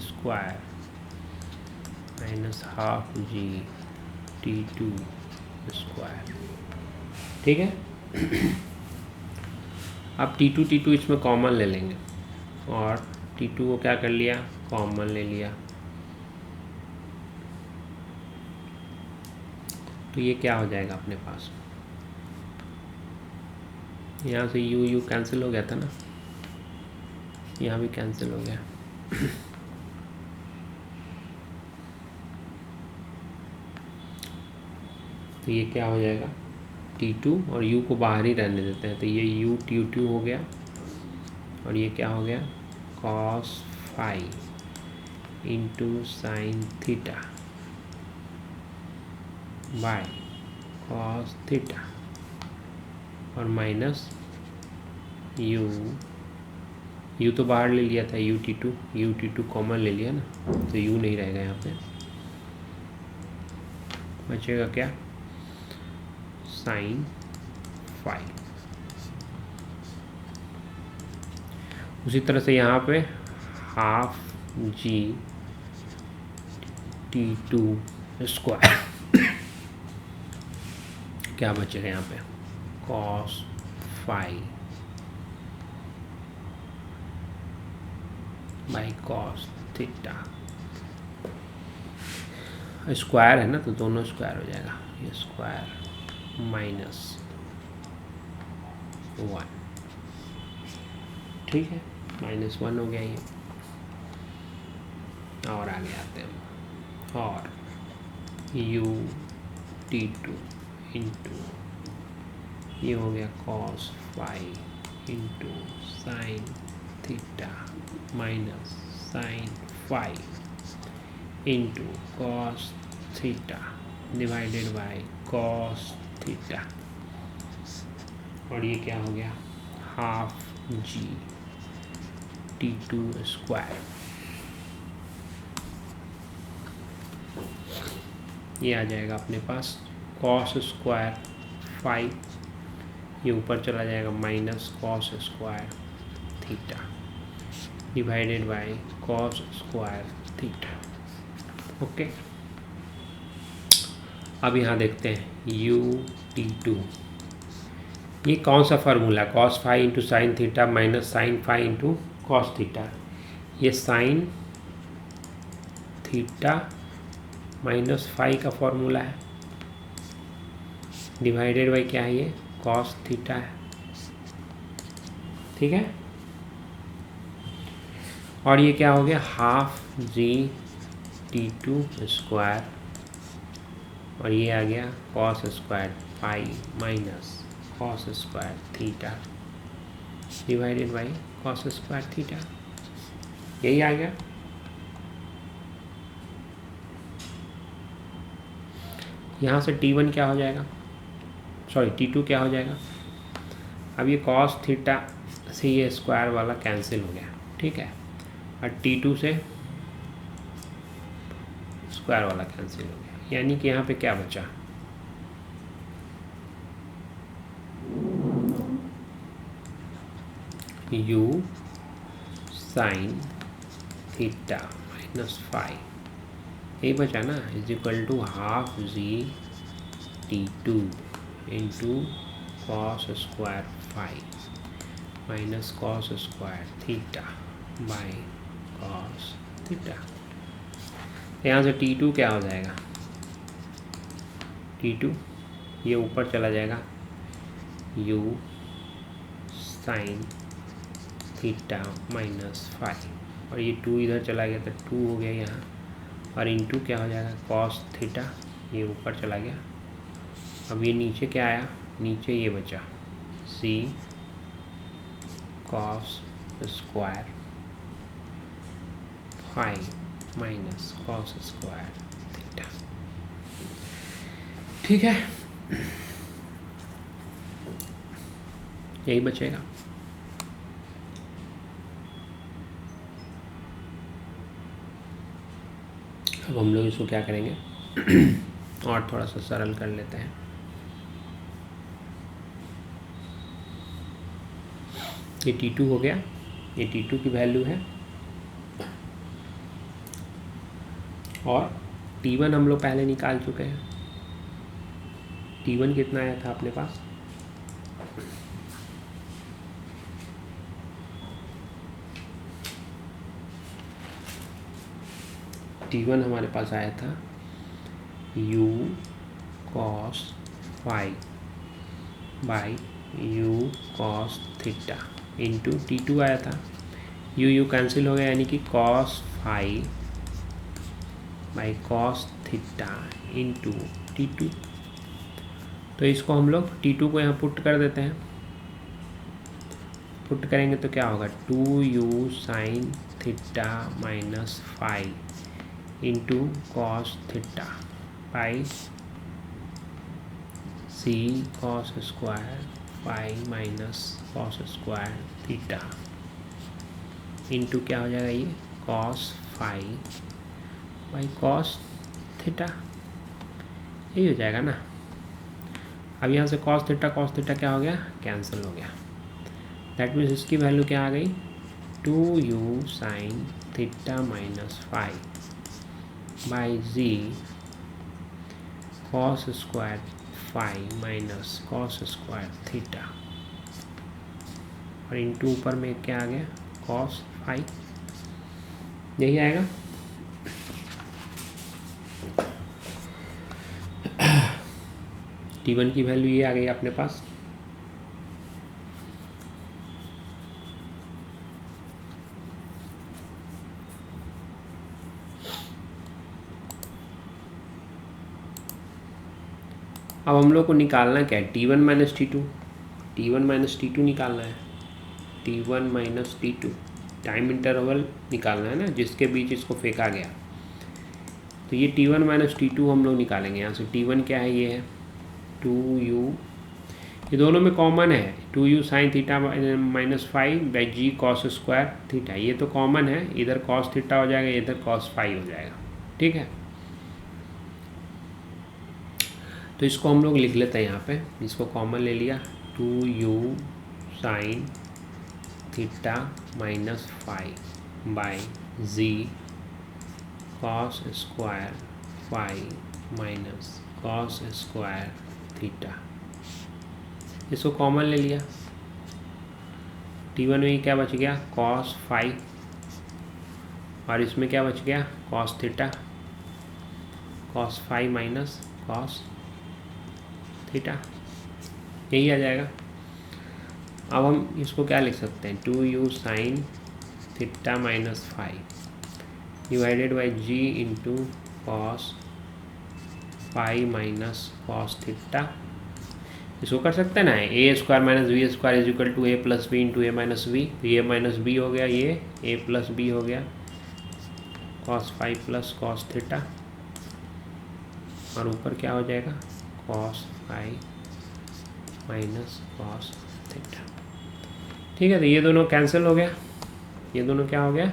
square minus half ji T2 square, ठीक है। अब T2 इसमें कॉमन ले लेंगे और T2 को क्या कर लिया, कॉमन ले लिया, तो ये क्या हो जाएगा अपने पास, यहाँ से u कैंसिल हो गया था ना, यहाँ भी कैंसिल हो गया तो ये क्या हो जाएगा, T2 और u को बाहर ही रहने देते हैं, तो ये u T2 हो गया और ये क्या हो गया, cos phi into sine theta by cos theta और माइनस u तो बाहर ले लिया था, u T2 कॉमन ले लिया ना, तो u नहीं रहेगा यहाँ पे, बचेगा क्या, साइन फाई। उसी तरह से यहाँ पे हाफ जी T2 स्क्वायर क्या बचेगा यहाँ पे, cos phi by cos theta, square है ना तो दोनों स्क्वायर हो जाएगा, ये स्क्वायर माइनस 1, ठीक है, -1 हो गया ये। और आगे आते हैं हम, और ut2 इंटू ये हो गया cos phi into sine theta minus sine phi into cos theta divided by cos theta, और ये क्या हो गया, हाफ जी t2 स्क्वायर। ये आ जाएगा अपने पास cos स्क्वायर 5, ये ऊपर चला जाएगा minus cos square theta divided by cos square theta. Okay, अब यहाँ देखते हैं ut2, ये कौन सा formula, cos phi into sine theta minus sine phi into cos theta, ये साइन थीटा माइनस phi का फॉर्मूला है, डिवाइडेड बाई क्या है, ये cos थीटा है, ठीक है। और ये क्या हो गया, हाफ जी t2 स्क्वायर, और ये आ गया cos square pi minus cos square theta divided by cos square theta, यही आ गया। यहाँ से t1 क्या हो जाएगा, सॉरी t2 क्या हो जाएगा, अब ये cos थीटा से ये स्क्वायर वाला कैंसिल हो गया, ठीक है, और t2 से स्क्वायर वाला कैंसिल हो गया, यानी कि यहाँ पे क्या बचा, u sine theta minus phi, यही बचा ना, is equal to half ji t2 into cos square phi minus cos square theta by cos theta. यहाँ से t2 क्या हो जाएगा, t2 ये ऊपर चला जाएगा u sine theta minus phi, और ये 2 इधर चला गया तो 2 हो गया यहाँ, और इंटू क्या हो जाएगा cos थीटा, ये ऊपर चला गया, अब ये नीचे क्या आया, नीचे ये बचा c cos square phi minus cos square theta, ठीक है, यही बचेगा। अब हम लोग इसको क्या करेंगे और थोड़ा सा सरल कर लेते हैं। ये t2 हो गया, ये t2 की वैल्यू है, और t1 हम लोग पहले निकाल चुके हैं, t1 कितना आया था अपने पास, t1 हमारे पास आया था u cos phi by u cos theta into t2 आया था, u कैंसिल हो गया, यानी कि cos phi by cos theta into t2। तो इसको हम लोग t2 को यहाँ पुट कर देते हैं, पुट करेंगे तो क्या होगा, 2u sine theta minus phi into cos theta pi c cos square phi minus cos square theta into क्या हो जाएगा, ये cos phi by cos theta, यही हो जाएगा ना। अब यहाँ से cos थीटा क्या हो गया, कैंसिल हो गया, दैट मीन्स इसकी वैल्यू क्या आ गई, 2u sine theta minus phi by z cos square phi minus cos square theta, और इंटू ऊपर में क्या आ गया कॉस फाई, यही आएगा। T1 की वैल्यू ये आ गई अपने पास। अब हम लोग को निकालना क्या है, T1 minus T2, T1 minus T2 निकालना है, T1 minus T2 time interval निकालना है ना, जिसके बीच इसको फेंका गया। तो ये T1 माइनस T2 हम लोग निकालेंगे यहाँ से। T1 क्या है, ये है 2u, ये दोनों में कॉमन है, 2u sine theta minus phi by g cos square theta, ये तो कॉमन है, इधर कॉस थीटा हो जाएगा, इधर कॉस फाई हो जाएगा, ठीक है। तो इसको हम लोग लिख लेते हैं यहाँ पे, इसको कॉमन ले लिया, 2u sine theta minus phi by g cos square phi minus cos square theta, इसको कॉमन ले लिया। T1 में क्या बच गया कॉस फाई, और इसमें क्या बच गया cos theta, cos phi minus cos theta, यही आ जाएगा। अब हम इसको क्या लिख सकते हैं, 2u sine theta minus phi divided by ji into cos phi minus cos theta, इसको कर सकते हैं ना, a square minus b square is equal to a plus b into a minus b, तो ये माइनस बी हो गया, ये ए प्लस बी हो गया, cos phi plus cos theta, और ऊपर क्या हो जाएगा cos phi minus cos theta, ठीक है। तो ये दोनों कैंसिल हो गया, ये दोनों क्या हो गया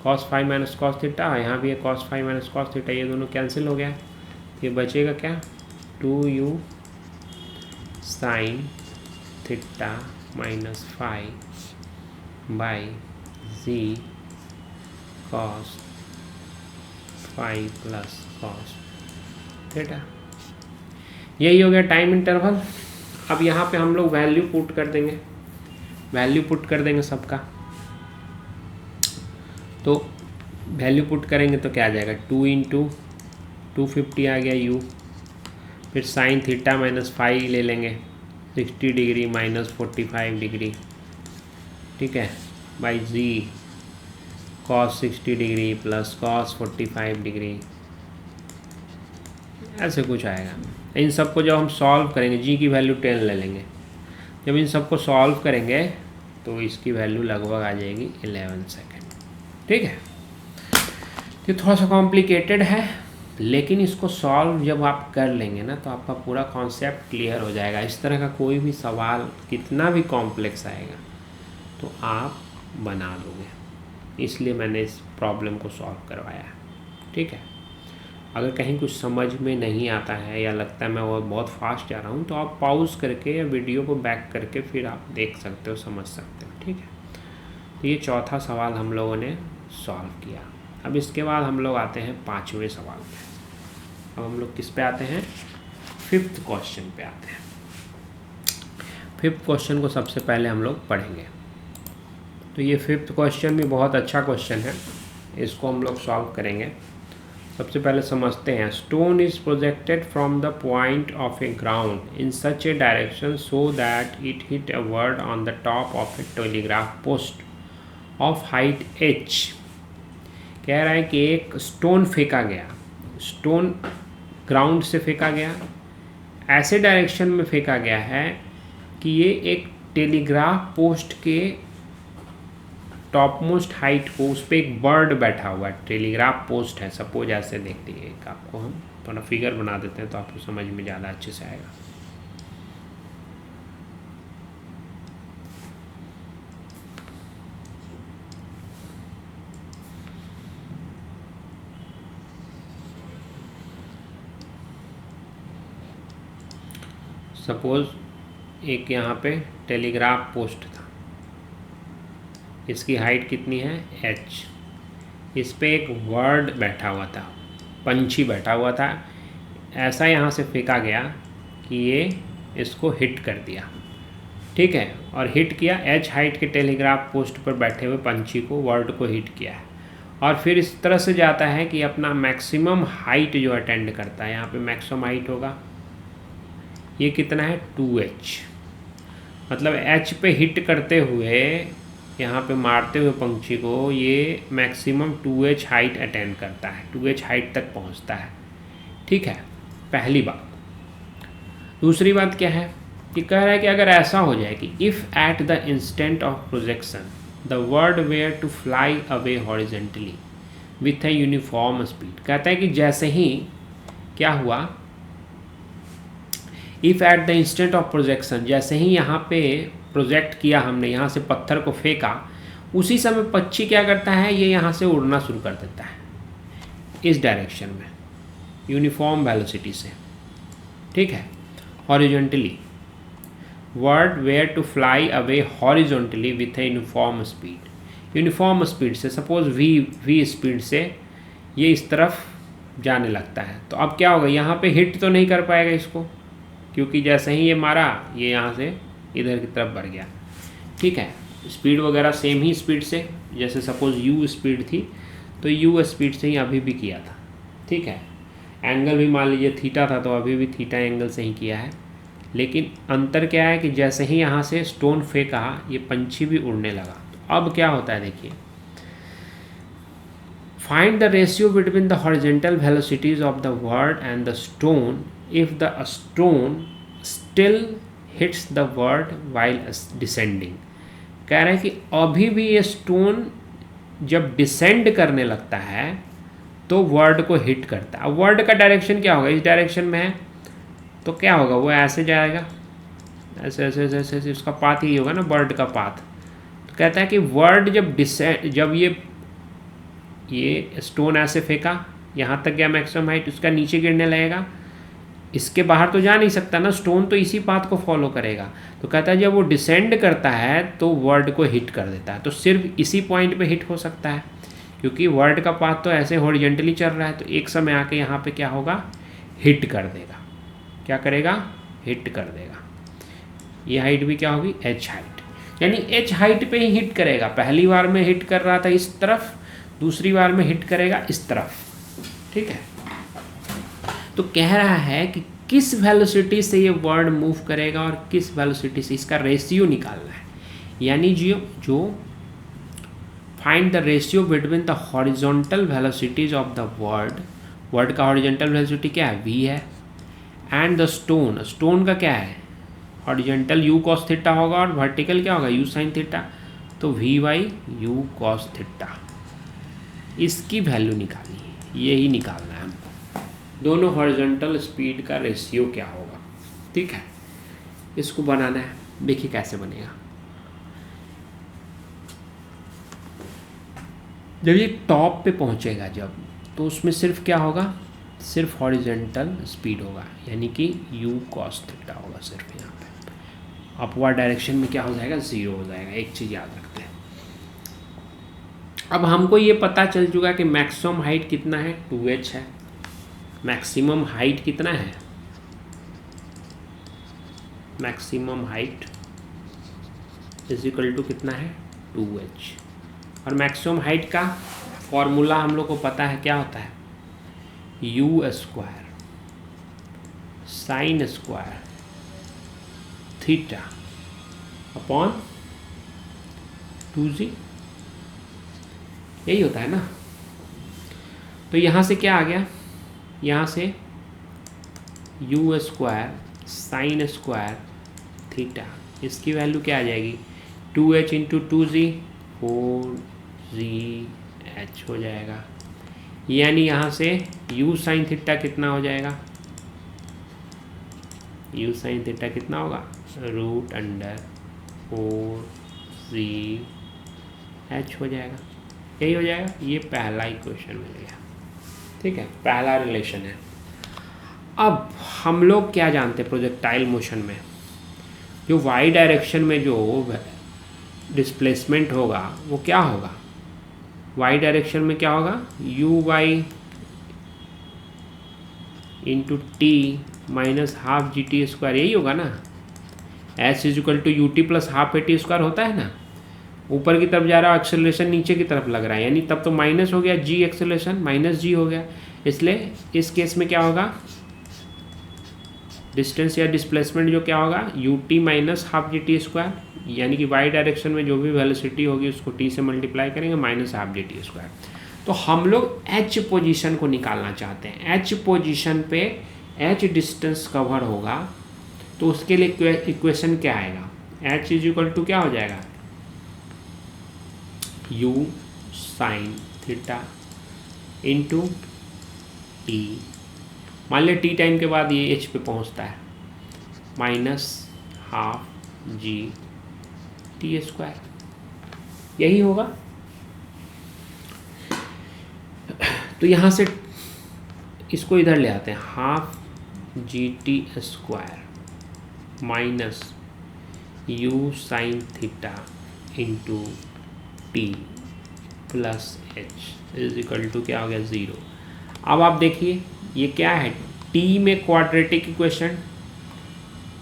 cos phi minus cos theta, यहाँ भी है cos phi minus cos theta, ये दोनों कैंसिल हो गया। ये बचेगा क्या 2u sine theta minus phi by g cos phi plus cos theta, यही हो गया टाइम इंटरवल। अब यहाँ पे हम लोग वैल्यू पुट कर देंगे, वैल्यू पुट कर देंगे सबका। तो वैल्यू पुट करेंगे तो क्या आ जाएगा 2 इंटू 250 आ गया u, फिर साइन थीटा माइनस फाइव ले लेंगे 60 डिग्री माइनस 45 डिग्री, ठीक है, by g cos 60 degree plus cos 45 degree, ऐसे कुछ आएगा। इन सबको जब हम सॉल्व करेंगे, जी की वैल्यू 10 ले लेंगे, जब इन सबको सॉल्व करेंगे तो इसकी वैल्यू लगभग आ जाएगी 11 सेकेंड, ठीक है। ये थोड़ा सा कॉम्प्लिकेटेड है, लेकिन इसको सॉल्व जब आप कर लेंगे ना तो आपका पूरा कॉन्सेप्ट क्लियर हो जाएगा। इस तरह का कोई भी सवाल कितना भी कॉम्प्लेक्स आएगा तो आप बना दोगे, इसलिए मैंने इस प्रॉब्लम को सॉल्व करवाया है, ठीक है। अगर कहीं कुछ समझ में नहीं आता है या लगता है मैं वो बहुत फास्ट जा रहा हूँ तो आप पॉज करके या वीडियो को बैक करके फिर आप देख सकते हो, समझ सकते हो, ठीक है। तो ये चौथा सवाल हम लोगों ने सॉल्व किया। अब इसके बाद हम लोग आते हैं 5वें सवाल पे। अब हम लोग किस पे आते हैं, 5th क्वेश्चन पे आते हैं। 5th क्वेश्चन को सबसे पहले हम लोग पढ़ेंगे। तो ये 5th क्वेश्चन भी बहुत अच्छा क्वेश्चन है, इसको हम लोग सॉल्व करेंगे। सबसे पहले समझते हैं, stone is projected from the point of A ground in such A direction so that it hit a word on the top of A telegraph post of height h। कह रहा है कि एक स्टोन फेंका गया, स्टोन ग्राउंड से फेंका गया, ऐसे डायरेक्शन में फेंका गया है कि ये एक टेलीग्राफ पोस्ट के टॉप मोस्ट हाइट को, उस पर एक बर्ड बैठा हुआ है, टेलीग्राफ पोस्ट है सपोज, ऐसे देख लीजिए। एक आपको हम थोड़ा फिगर बना देते हैं तो आपको समझ में ज़्यादा अच्छे से आएगा। सपोज एक यहाँ पे टेलीग्राफ पोस्ट था, इसकी हाइट कितनी है h, इस पे एक बर्ड बैठा हुआ था, पंछी बैठा हुआ था। ऐसा यहाँ से फेंका गया कि ये इसको हिट कर दिया, ठीक है, और हिट किया h हाइट के टेलीग्राफ पोस्ट पर बैठे हुए पंछी को, वर्ड को हिट किया है, और फिर इस तरह से जाता है कि अपना मैक्सिमम हाइट जो अटेंड करता है, यहाँ पे मैक्सिमम हाइट होगा ये कितना है 2h, मतलब h पे हिट करते हुए यहाँ पे मारते हुए पंछी को ये मैक्सिमम 2h हाइट अटेंड करता है, 2h हाइट तक पहुँचता है, ठीक है, पहली बात। दूसरी बात क्या है कि कह रहा है कि अगर ऐसा हो जाए कि if at the instant of projection the bird were to fly away horizontally with a uniform speed, कहता है कि जैसे ही क्या हुआ, if at the instant of projection, जैसे ही यहाँ पे प्रोजेक्ट किया हमने, यहाँ से पत्थर को फेंका, उसी समय पक्षी क्या करता है, ये यहाँ से उड़ना शुरू कर देता है इस डायरेक्शन में यूनिफॉर्म वेलोसिटी से, ठीक है, horizontally, bird were to fly away horizontally with a uniform speed, uniform speed से, सपोज वी स्पीड से ये इस तरफ जाने लगता है, तो अब क्या होगा, यहाँ पे हिट तो नहीं कर पाएगा इसको, क्योंकि जैसे ही ये मारा ये यहाँ से इधर की तरफ बढ़ गया, ठीक है, स्पीड वगैरह सेम ही स्पीड से, जैसे सपोज u स्पीड थी तो u स्पीड से ही अभी भी किया था, ठीक है, एंगल भी मान लीजिए थीटा था तो अभी भी थीटा एंगल से ही किया है, लेकिन अंतर क्या है कि जैसे ही यहाँ से स्टोन फेंका ये पंछी भी उड़ने लगा, तो अब क्या होता है देखिए, find the ratio between the horizontal velocities of the word and the stone if the stone still hits the word while descending, कह रहे हैं कि अभी भी ये स्टोन जब डिसेंड करने लगता है तो वर्ड को हिट करता है। अब वर्ड का डायरेक्शन क्या होगा, इस डायरेक्शन में है तो क्या होगा, वो ऐसे जाएगा, ऐसे ऐसे ऐसे ऐसे, ऐसे उसका पाथ ही होगा ना, बर्ड का पाथ। तो कहता है कि वर्ड जब ये स्टोन ऐसे फेंका, यहाँ तक गया मैक्सिमम हाइट, उसका नीचे गिरने लगेगा, इसके बाहर तो जा नहीं सकता ना, स्टोन तो इसी पाथ को फॉलो करेगा। तो कहता है जब वो डिसेंड करता है तो वर्ड को हिट कर देता है, तो सिर्फ इसी पॉइंट पे हिट हो सकता है, क्योंकि वर्ड का पाथ तो ऐसे हॉरिजॉन्टली चल रहा है, तो एक समय आके यहाँ पे क्या होगा, हिट कर देगा। क्या करेगा, हिट कर देगा। ये हाइट भी क्या होगी, h हाइट, यानी h हाइट पे ही हिट करेगा। पहली बार में हिट कर रहा था इस तरफ, दूसरी बार में हिट करेगा इस तरफ, ठीक है। तो कह रहा है कि किस वेलोसिटी से ये वर्ड मूव करेगा और किस वेलोसिटी से, इसका रेशियो निकालना है। यानी जो find the ratio between the horizontal velocities of the word का हॉरिजॉन्टल वेलोसिटी क्या है, v है, एंड द स्टोन का क्या है, हॉरिजॉन्टल u cos थीटा होगा और वर्टिकल क्या होगा, u sin थीटा, तो v by u cos theta, इसकी वैल्यू निकालनी है, यही निकालना है हमको। दोनों हॉरिजॉन्टल स्पीड का रेशियो क्या होगा, ठीक है, इसको बनाना है। देखिए कैसे बनेगा। जब ये टॉप पे पहुंचेगा जब, तो उसमें सिर्फ क्या होगा, सिर्फ हॉरिजॉन्टल स्पीड होगा, यानी कि u cos थीटा होगा सिर्फ। यहाँ पे अपवर्ड डायरेक्शन में क्या हो जाएगा, 0 हो जाएगा। एक चीज़ याद रखते हैं। अब हमको ये पता चल चुका कि मैक्सिमम हाइट कितना है, 2h है। मैक्सिमम हाइट कितना है, maximum height is equal to कितना है, 2h। और मैक्सिमम हाइट का फॉर्मूला हम लोग को पता है, क्या होता है, u square sine square theta upon 2g, यही होता है ना। तो यहाँ से क्या आ गया, यहाँ से u square sine square theta, इसकी वैल्यू क्या आ जाएगी, 2h इंटू 2g 4gh हो जाएगा। यानी यहाँ से u साइन थीटा कितना हो जाएगा, u साइन थीटा कितना होगा, √4gh हो जाएगा। यही हो जाएगा। ये पहला इक्वेशन मिल गया, ठीक है, पहला रिलेशन है। अब हम लोग क्या जानते हैं, प्रोजेक्टाइल मोशन में जो वाई डायरेक्शन में जो डिस्प्लेसमेंट होगा वो क्या होगा, वाई डायरेक्शन में क्या होगा, u by into t minus half g t square, यही होगा ना। H is equal to u t plus half a t square होता है ना, ऊपर की तरफ जा रहा है एक्सेलरेशन नीचे की तरफ लग रहा है, यानी तब तो माइनस हो गया जी एक्सेलरेशन, माइनस जी हो गया। इसलिए इस केस में क्या होगा, डिस्टेंस या डिस्प्लेसमेंट जो क्या होगा, U T minus half g t square, यानी कि वाई डायरेक्शन में जो भी वेलोसिटी होगी उसको टी से मल्टीप्लाई करेंगे minus half g t square. तो हम लोग एच पोजीशन को निकालना चाहते हैं। एच पोजीशन पे एच डिस्टेंस कवर होगा, तो उसके लिए इक्वेशन क्या आएगा, एच इज इक्वल टू क्या हो जाएगा, you sine theta into T. मान लिया टी टाइम के बाद ये एच पे पहुंचता है, minus half g t square, यही होगा। तो यहाँ से इसको इधर ले आते हैं, half g t square minus u sine theta into t plus h is equal to क्या हो गया, ज़ीरो। अब आप देखिए ये क्या है, टी में क्वाड्रेटिक इक्वेशन,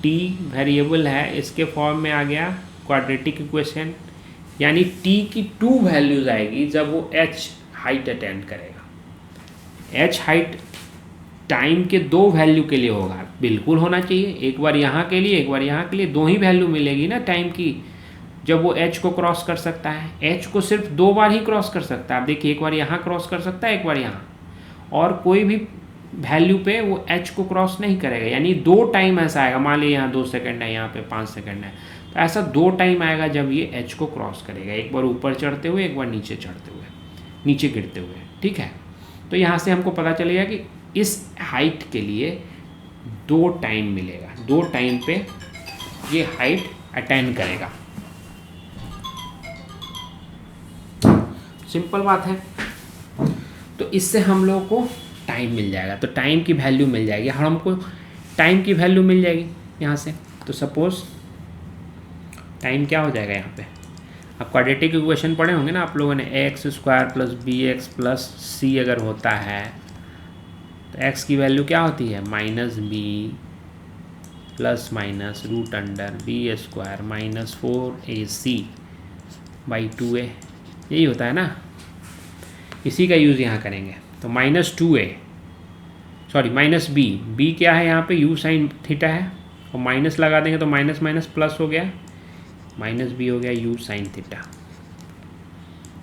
टी वेरिएबल है, इसके फॉर्म में आ गया क्वाड्रेटिक इक्वेशन, यानी टी की 2 वैल्यूज आएगी जब वो एच हाइट अटेंड करेगा। एच हाइट टाइम के 2 वैल्यू के लिए होगा, बिल्कुल होना चाहिए, एक बार यहाँ के लिए एक बार यहाँ के लिए, 2 ही वैल्यू मिलेगी ना टाइम की जब वो एच को क्रॉस कर सकता है। एच को सिर्फ 2 बार ही क्रॉस कर सकता है, आप देखिए एक बार यहाँ क्रॉस कर सकता है, एक बार यहाँ, और कोई भी वैल्यू पे वो एच को क्रॉस नहीं करेगा, यानी 2 टाइम ऐसा आएगा, मान लीजिए यहाँ 2 सेकंड है, यहाँ पे 5 सेकंड है, तो ऐसा 2 टाइम आएगा जब ये एच को क्रॉस करेगा, एक बार ऊपर चढ़ते हुए, एक बार नीचे चढ़ते हुए, नीचे गिरते हुए, ठीक है। तो यहाँ से हमको पता चलेगा कि इस हाइट के लिए 2 टाइम मिलेगा, 2 टाइम पे ये हाइट अटेंड करेगा। सिंपल बात है। तो इससे हम लोगों को टाइम मिल जाएगा, तो टाइम की वैल्यू मिल जाएगी, हमको टाइम की वैल्यू मिल जाएगी यहाँ से। तो सपोज टाइम क्या हो जाएगा यहाँ पे, अब क्वाड्रेटिक इक्वेशन पढ़े होंगे ना आप लोगों ने, x square plus b x plus c अगर होता है तो एक्स की वैल्यू क्या होती है, minus b plus minus root under b square minus 4ac by 2a, यही होता है ना। इसी का यूज़ यहाँ करेंगे, तो minus 2a sorry minus b, b क्या है यहाँ पे, यू साइन थीटा है, और माइनस लगा देंगे तो माइनस माइनस प्लस हो गया, माइनस बी हो गया u sine theta,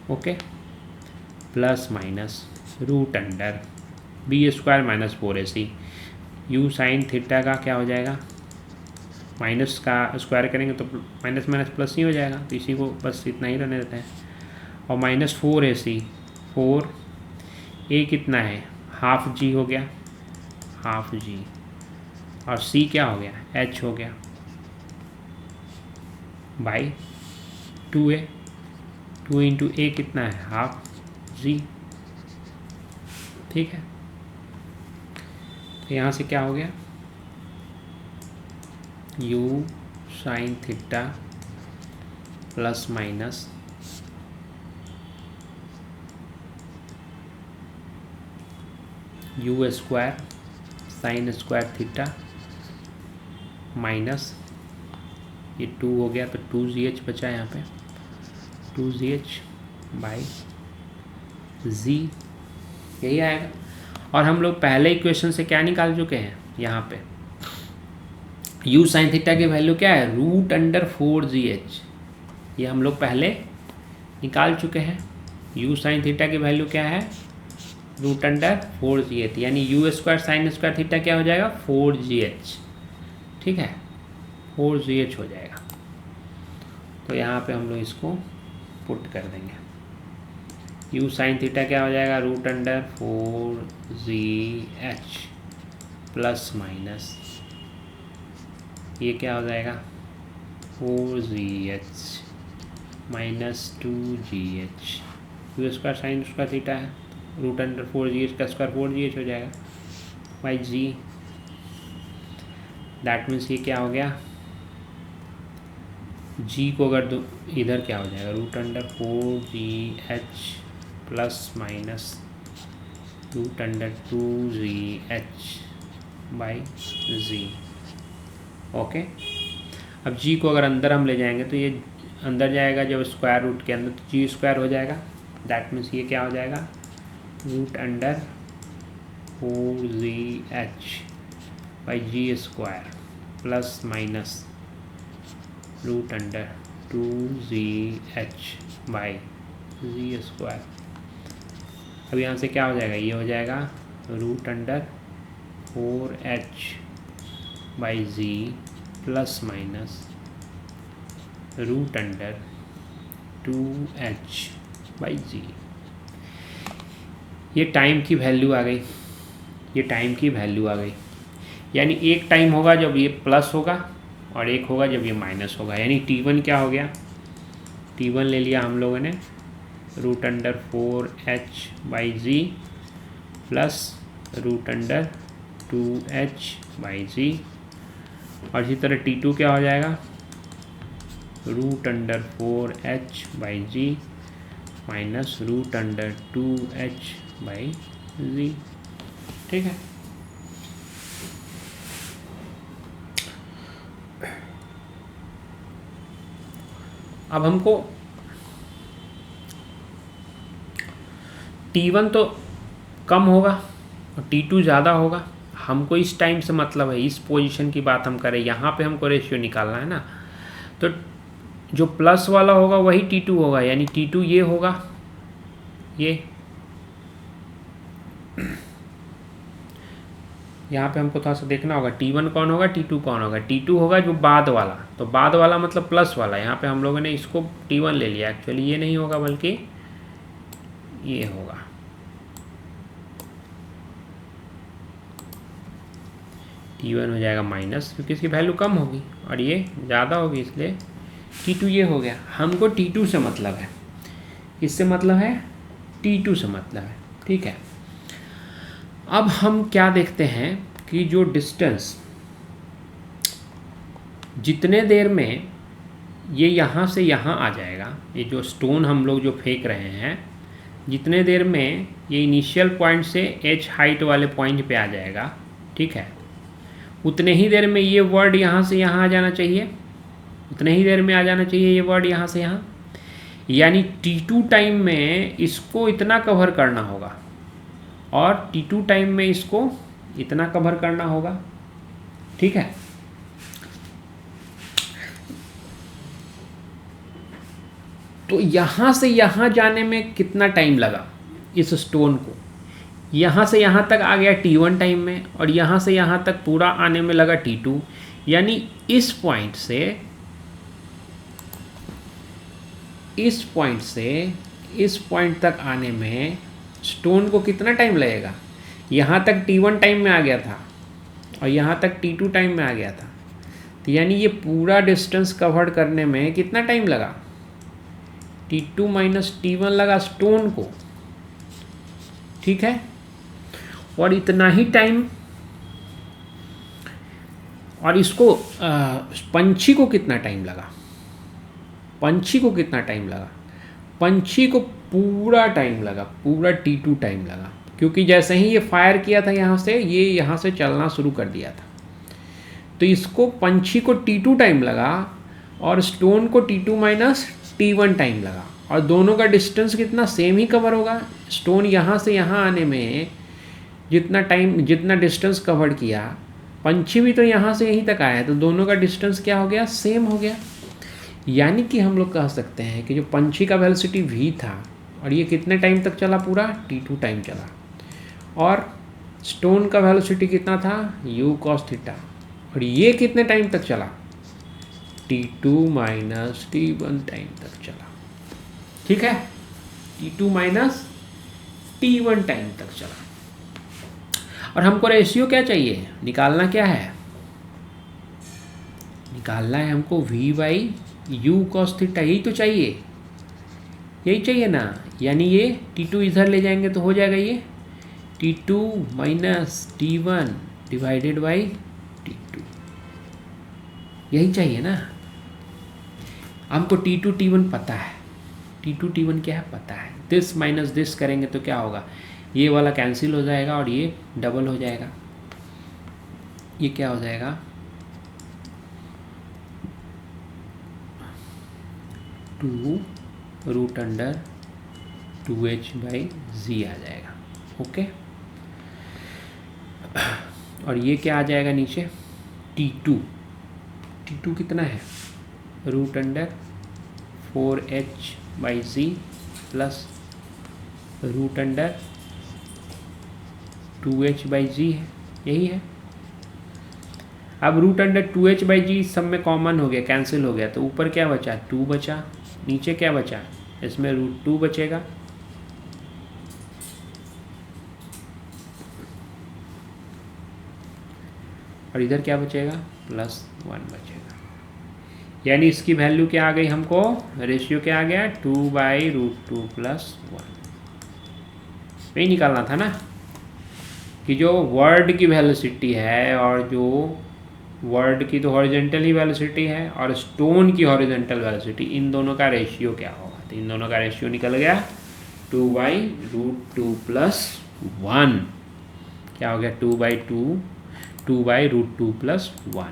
okay, plus minus root under b square minus 4ac, u sine theta का क्या हो जाएगा, माइनस का स्क्वायर करेंगे तो माइनस माइनस प्लस ही हो जाएगा, तो इसी को बस इतना ही रहने देते हैं, और माइनस 4ac, 4a कितना है, हाफ जी हो गया, हाफ जी, और c क्या हो गया, h हो गया बाई 2a, 2 इंटू a कितना है, हाफ जी, ठीक है। तो यहाँ से क्या हो गया, u sine theta plus minus you square sine square theta minus ये 2 हो गया, तो 2gh बचा यहाँ पे, 2gh बाई z, यही आएगा। और हम लोग पहले इक्वेशन से क्या निकाल चुके हैं, यहाँ पे u साइन थीटा की वैल्यू क्या है, रूट अंडर 4gh, ये हम लोग पहले निकाल चुके हैं। u साइन थीटा की वैल्यू क्या है, रूट अंडर 4gh, यानी you square sine square theta क्या हो जाएगा, 4gh, ठीक है, 4gh हो जाएगा। तो यहाँ पे हम लोग इसको पुट कर देंगे, u साइन थीटा क्या हो जाएगा, root under 4gh plus minus ये क्या हो जाएगा, 4gh minus 2gh, you square sine square theta है, रूट अंडर 4gh का स्क्वायर 4gh हो जाएगा बाई जी, दैट मीन्स ये क्या हो गया, जी को अगर दो इधर क्या हो जाएगा, root under 4gh plus minus root under 2gh by G. Okay, अब जी को अगर अंदर हम ले जाएंगे तो ये अंदर जाएगा जब स्क्वायर रूट के अंदर तो जी स्क्वायर हो जाएगा। दैट मीन्स ये क्या हो जाएगा, root under 4gh by ji square plus minus root under 2gh by ji square. अब यहाँ से क्या हो जाएगा, ये हो जाएगा root under 4h by g plus minus root under 2h by g. ये टाइम की वैल्यू आ गई, ये टाइम की वैल्यू आ गई। यानी एक टाइम होगा जब ये प्लस होगा और एक होगा जब ये माइनस होगा। यानी t1 क्या हो गया, t1 ले लिया हम लोगों ने root under 4h by g plus root under 2h by g. और इसी तरह t2 क्या हो जाएगा, root under 4h by g minus root under 2h by g. ठीक है, अब हमको t1 तो कम होगा और t2 ज़्यादा होगा। हमको इस टाइम से मतलब है, इस पोजीशन की बात हम करें, यहाँ पे हमको रेशियो निकालना है ना। तो जो प्लस वाला होगा वही t2 होगा, यानी t2 ये होगा, ये यहाँ पे हमको थोड़ा सा देखना होगा t1 कौन होगा, t2 कौन होगा। t2 होगा जो बाद वाला, तो बाद वाला मतलब प्लस वाला। यहाँ पे हम लोगों ने इसको t1 ले लिया, एक्चुअली ये नहीं होगा बल्कि ये होगा। t1 हो जाएगा माइनस, क्योंकि इसकी वैल्यू कम होगी और ये ज़्यादा होगी, इसलिए t2 ये हो गया। हमको t2 से मतलब है, इससे मतलब है t2 से मतलब है। ठीक है, अब हम क्या देखते हैं कि जो डिस्टेंस जितने देर में ये यहाँ से यहाँ आ जाएगा, ये जो स्टोन हम लोग जो फेंक रहे हैं, जितने देर में ये इनिशियल पॉइंट से h हाइट वाले पॉइंट पे आ जाएगा, ठीक है, उतने ही देर में ये वर्ड यहाँ से यहाँ आ जाना चाहिए, उतने ही देर में आ जाना चाहिए ये वर्ड यहाँ से यहाँ। यानी t2 टाइम में इसको इतना कवर करना होगा और t2 टाइम में इसको इतना कवर करना होगा। ठीक है, तो यहाँ से यहाँ जाने में कितना टाइम लगा इस स्टोन को, यहाँ से यहाँ तक आ गया t1 टाइम में और यहाँ से यहाँ तक पूरा आने में लगा t2। यानी इस पॉइंट से इस पॉइंट तक आने में स्टोन को कितना टाइम लगेगा। यहाँ तक t1 टाइम में आ गया था और यहाँ तक t2 टाइम में आ गया था, तो यानी ये पूरा डिस्टेंस कवर करने में कितना टाइम लगा, t2 माइनस t1 लगा स्टोन को। ठीक है, और इतना ही टाइम, और इसको पंछी को कितना टाइम लगा, पंछी को कितना टाइम लगा, पंछी को पूरा टाइम लगा, पूरा t2 टाइम लगा, क्योंकि जैसे ही ये फायर किया था यहाँ से, ये यहाँ से चलना शुरू कर दिया था, तो इसको पंछी को t2 टाइम लगा और स्टोन को t2 माइनस t1 टाइम लगा। और दोनों का डिस्टेंस कितना सेम ही कवर होगा। स्टोन यहाँ से यहाँ आने में जितना टाइम, जितना डिस्टेंस कवर किया, पंछी भी तो यहाँ से यहीं तक आया, तो दोनों का डिस्टेंस क्या हो गया, सेम हो गया। यानी कि हम लोग कह सकते हैं कि जो पंछी का वेलोसिटी v था और ये कितने टाइम तक चला, पूरा t2 टाइम चला, और स्टोन का वेलोसिटी कितना था, u cos थीटा, और ये कितने टाइम तक चला, t2 माइनस t1 टाइम तक चला। ठीक है, t2 माइनस t1 टाइम तक चला। और हमको रेशियो क्या चाहिए, निकालना क्या है, निकालना है हमको v by u cos theta, यही तो चाहिए, यही चाहिए ना। यानी ये t2 इधर ले जाएंगे तो हो जाएगा ये t2 minus t1 divided by t2, यही चाहिए ना। हमको t2 t1 पता है, t2 t1 क्या है पता है। दिस माइनस दिस करेंगे तो क्या होगा, ये वाला कैंसिल हो जाएगा और ये डबल हो जाएगा। ये क्या हो जाएगा, 2√2h/z आ जाएगा। ओके, और ये क्या आ जाएगा नीचे, T2 कितना है, √4h/z प्लस √2h/z है, यही है। अब √2h/z सब में कॉमन हो गया, कैंसिल हो गया, तो ऊपर क्या बचा, 2 बचा, नीचे क्या बचा, इसमें √2 बचेगा, और इधर क्या बचेगा, +1 बचेगा। यानी इसकी वैल्यू क्या आ गई हमको, रेशियो क्या आ गया, 2/√2 + 1। यही निकालना था ना कि जो वर्ड की वेलोसिटी है और जो वर्ड की तो हॉरिजॉन्टल ही वेलोसिटी है और स्टोन की हॉरिजॉन्टल वेलोसिटी, इन दोनों का रेशियो क्या होगा, तो इन दोनों का रेशियो निकल गया 2/√2 + 1। क्या हो गया, 2/2 2/√2 + 1।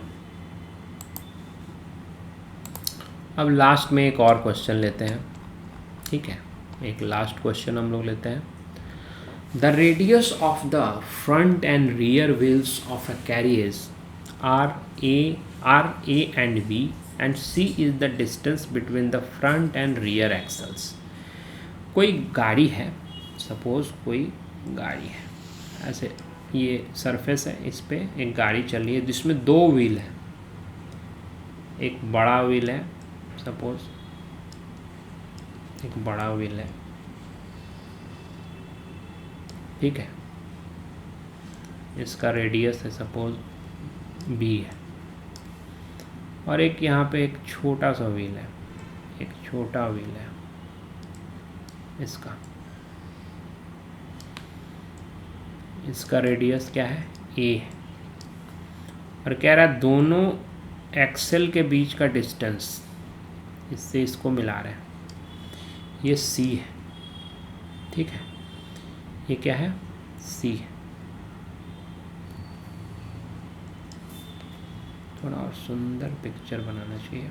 अब लास्ट में एक और क्वेश्चन लेते हैं, ठीक है, एक लास्ट क्वेश्चन हम लोग लेते हैं। The radius of the front and rear wheels of a carriage are a and b and c is the distance between the front and rear axles. कोई गाड़ी है, सपोज कोई गाड़ी है, ऐसे ये सरफेस है, इस पे एक गाड़ी चल रही है जिसमें 2 व्हील है, एक बड़ा व्हील है, सपोज एक बड़ा व्हील है, ठीक है, इसका रेडियस है सपोज b है, और एक यहाँ पे एक छोटा सा व्हील है, एक छोटा व्हील है, इसका रेडियस क्या है, a है, और कह रहा है दोनों एक्सेल के बीच का डिस्टेंस, इससे इसको मिला रहे हैं, ये c है, ठीक है, ये क्या है, c है। थोड़ा और सुंदर पिक्चर बनाना चाहिए।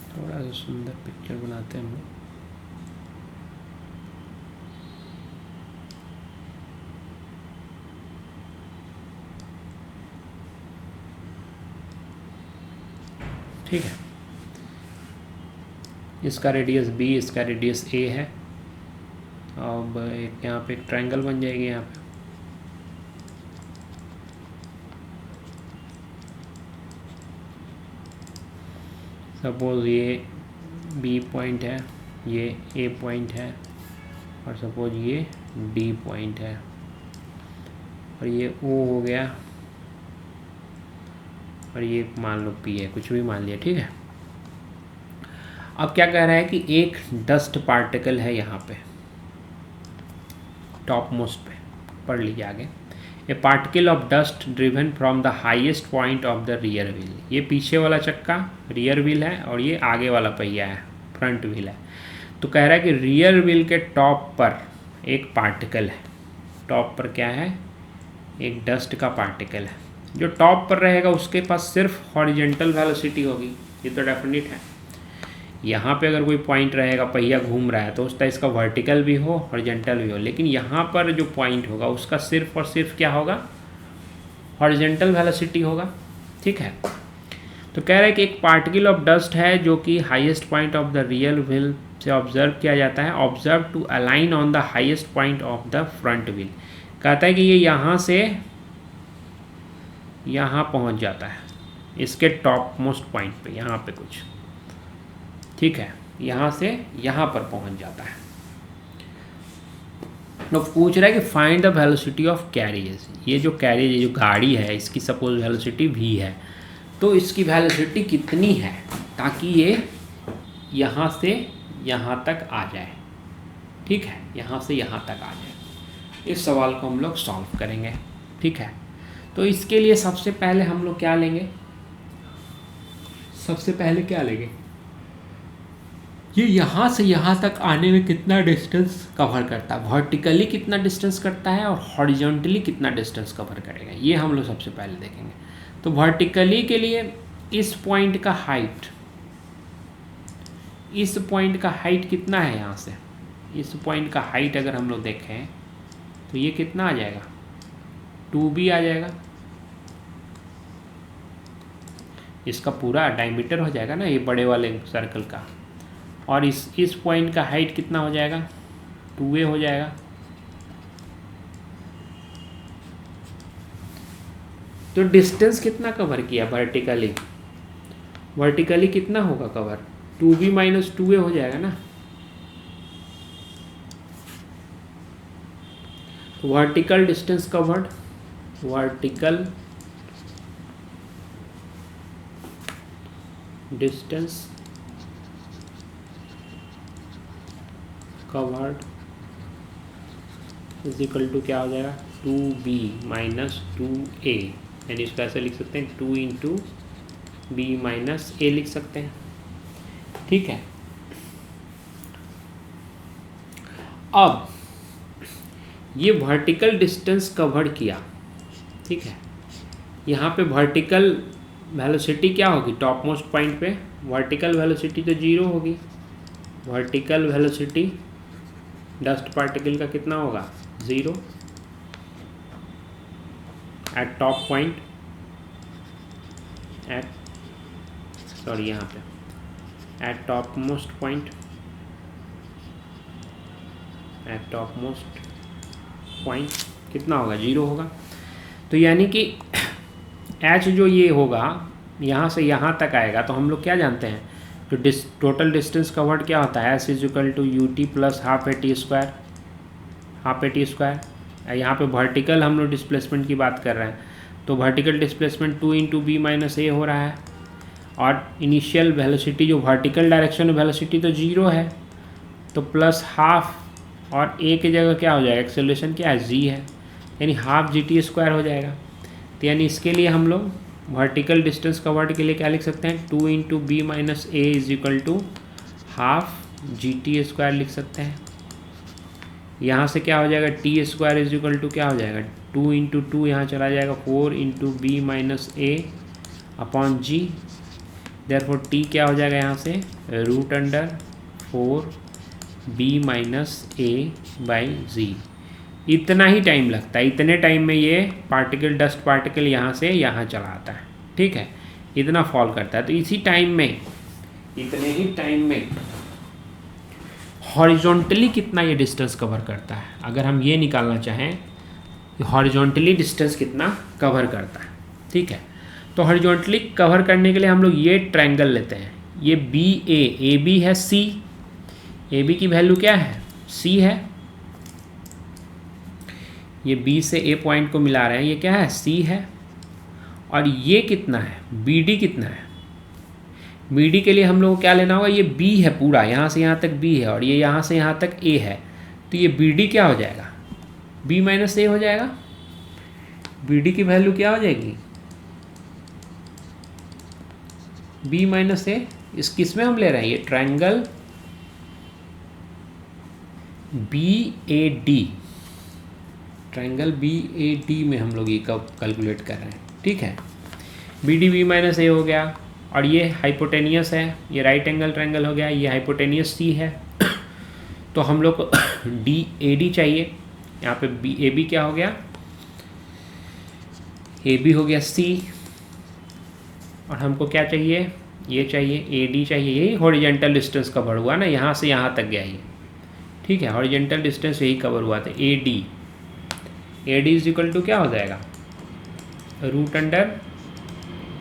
थोड़ा सा सुंदर पिक्चर बनाते हैं हम लोग। ठीक है, इसका रेडियस b, इसका रेडियस a है। अब एक यहाँ पे एक ट्रायंगल बन जाएगी, यहाँ पे सपोज ये b पॉइंट है, ये a पॉइंट है, और सपोज ये d पॉइंट है, और ये o हो गया, और ये मान लो P है, कुछ भी मान लिया, ठीक है। अब क्या कह रहा है कि एक डस्ट पार्टिकल है यहाँ पे टॉप मोस्ट पे, पढ़ लीजिए आगे। ए particle of dust driven from the highest point of the rear wheel, ये पीछे वाला चक्का रियर व्हील है और ये आगे वाला पहिया है फ्रंट व्हील है। तो कह रहा है कि रियर व्हील के टॉप पर एक पार्टिकल है, टॉप पर क्या है, एक डस्ट का पार्टिकल है। जो टॉप पर रहेगा उसके पास सिर्फ हॉरिजॉन्टल वेलोसिटी होगी, ये तो डेफिनेट है। यहाँ पे अगर कोई पॉइंट रहेगा, पहिया घूम रहा है, तो उसका इसका वर्टिकल भी हो हॉरिजॉन्टल भी हो, लेकिन यहाँ पर जो पॉइंट होगा उसका सिर्फ और सिर्फ क्या होगा, हॉरिजॉन्टल वेलोसिटी होगा, ठीक है। तो कह रहा है कि एक पार्टिकल ऑफ डस्ट है जो कि highest point of the rear wheel से ऑब्जर्व किया जाता है, observe to align on the highest point of the front wheel. कहता है कि ये यहाँ से यहाँ पहुँच जाता है, इसके टॉप मोस्ट पॉइंट पे, यहाँ पे कुछ, ठीक है, यहाँ से यहाँ पर पहुँच जाता है। तो पूछ रहा है कि find the velocity of carriage. ये जो कैरियज, जो गाड़ी है, इसकी सपोज वेलोसिटी v है, तो इसकी वेलोसिटी कितनी है ताकि ये यहाँ से यहाँ तक आ जाए, ठीक है, यहाँ से यहाँ तक आ जाए। इस सवाल को हम लोग सॉल्व करेंगे, ठीक है। तो इसके लिए सबसे पहले हम लोग क्या लेंगे, सबसे पहले क्या लेंगे, ये यहाँ से यहाँ तक आने में कितना डिस्टेंस कवर करता है, वर्टिकली कितना डिस्टेंस करता है और हॉरिजॉन्टली कितना डिस्टेंस कवर करेगा, ये हम लोग सबसे पहले देखेंगे। तो वर्टिकली के लिए इस पॉइंट का हाइट, इस पॉइंट का हाइट कितना है, यहाँ से इस पॉइंट का हाइट अगर हम लोग देखें तो ये कितना आ जाएगा, 2b आ जाएगा। इसका पूरा डायमीटर हो जाएगा ना ये बड़े वाले सर्कल का, और इस पॉइंट का हाइट कितना हो जाएगा, 2a हो जाएगा। तो डिस्टेंस कितना कवर किया वर्टिकली, वर्टिकली कितना होगा कवर, 2b माइनस 2a हो जाएगा ना। Vertical distance covered, vertical distance covered is equal to क्या हो जाएगा, 2b माइनस 2a, यानी इसको ऐसे लिख सकते हैं 2 इंटू b माइनस a लिख सकते हैं। ठीक है, अब ये वर्टिकल डिस्टेंस कवर किया, ठीक है। यहाँ पे वर्टिकल वेलोसिटी क्या होगी, टॉप मोस्ट पॉइंट पे वर्टिकल वेलोसिटी तो 0 होगी, वर्टिकल वेलोसिटी डस्ट पार्टिकल का कितना होगा, 0 at top point, at sorry यहाँ पे at top most point, at top most point कितना होगा, 0 होगा। तो यानी कि h जो ये होगा यहाँ से यहाँ तक आएगा, तो हम लोग क्या जानते हैं, जो टोटल डिस्टेंस कवर्ड क्या होता है, s is equal to u t plus half a t square, half a t square. यहाँ पे वर्टिकल हम लोग डिस्प्लेसमेंट की बात कर रहे हैं, तो vertical displacement 2 into b minus a हो रहा है, और इनिशियल वेलोसिटी जो वर्टिकल डायरेक्शन में वेलोसिटी तो 0 है, तो प्लस हाफ, और ए की जगह क्या हो जाएगा, एक्सेलरेशन क्या है, जी है, यानी हाफ जी टी स्क्वायर हो जाएगा। तो यानी इसके लिए हम लोग वर्टिकल डिस्टेंस कवर्ड के लिए क्या लिख सकते हैं, 2 into b minus a is equal to half g t square लिख सकते हैं। यहाँ से क्या हो जाएगा, t square is equal to क्या हो जाएगा, 2 इंटू 2 यहाँ चला जाएगा, 4 into b minus a upon g, therefore t क्या हो जाएगा यहाँ से, root under 4 b minus a by g. इतना ही टाइम लगता है, इतने टाइम में ये पार्टिकल, डस्ट पार्टिकल यहाँ से यहाँ चला आता है, ठीक है, इतना फॉल करता है। तो इसी टाइम में, इतने ही टाइम में हॉरिजॉन्टली कितना ये डिस्टेंस कवर करता है, अगर हम ये निकालना चाहें कि हॉरिजॉन्टली डिस्टेंस कितना कवर करता है, ठीक है। तो हॉरिजॉन्टली कवर करने के लिए हम लोग ये ट्रायंगल लेते हैं, ये बी ए बी है, सी ए बी की वैल्यू क्या है, सी है, ये बी से ए पॉइंट को मिला रहे हैं, ये क्या है, सी है, और ये कितना है, बी डी कितना है, बी डी के लिए हम लोग को क्या लेना होगा, ये बी है पूरा, यहाँ से यहाँ तक बी है, और ये यहाँ से यहाँ तक ए है, तो ये बी डी क्या हो जाएगा, बी माइनस ए हो जाएगा। बी डी की वैल्यू क्या हो जाएगी, बी माइनस ए। इस किस में हम ले रहे हैं, ये triangle b a d, triangle b a d में हम लोग ये कब कैलकुलेट कर रहे हैं, ठीक है। B D B minus a हो गया, और ये हाइपोटेनियस है, ये राइट एंगल ट्रायंगल हो गया, ये हाइपोटेनियस सी है। तो हम लोग को डी ए डी चाहिए, यहाँ पे बी ए बी क्या हो गया, ए बी हो गया सी, और हमको क्या चाहिए, ये चाहिए ए डी चाहिए, यही हॉरिजॉन्टल डिस्टेंस कवर हुआ ना, यहाँ से यहाँ तक गया ये, ठीक है, हॉरिजॉन्टल डिस्टेंस यही कवर हुआ था, a d is equal to क्या हो जाएगा, root under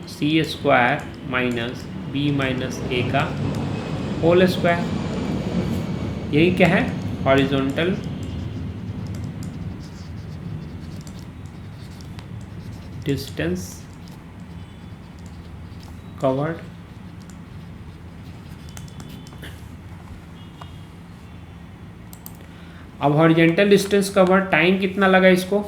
c square minus b minus a का होल स्क्वायर, यही क्या है, हॉरिजॉन्टल डिस्टेंस कवर्ड। अब हॉरिजॉन्टल डिस्टेंस कवर टाइम कितना लगा इसको,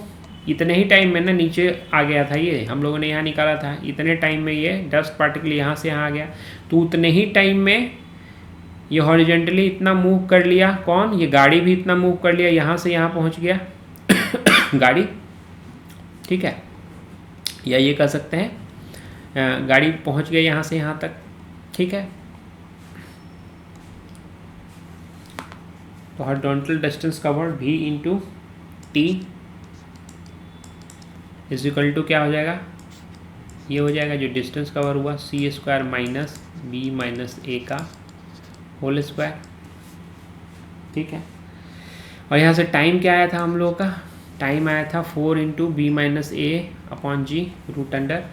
इतने ही टाइम में ना नीचे आ गया था, ये हम लोगों ने यहाँ निकाला था, इतने टाइम में ये डस्ट पार्टिकल यहाँ से यहाँ आ गया, तो उतने ही टाइम में ये हॉरिजेंटली इतना मूव कर लिया, कौन, ये गाड़ी भी इतना मूव कर लिया, यहाँ से यहाँ पहुँच गया गाड़ी, ठीक है, या ये कह सकते हैं गाड़ी पहुँच गया यहाँ से यहाँ तक, ठीक है। तो horizontal distance covered v into t is equal to क्या हो जाएगा, ये हो जाएगा जो डिस्टेंस कवर हुआ सी square minus b minus a का होल स्क्वायर, ठीक है। और यहाँ से टाइम क्या आया था हम लोगों का, टाइम आया था 4 into b minus a upon g root under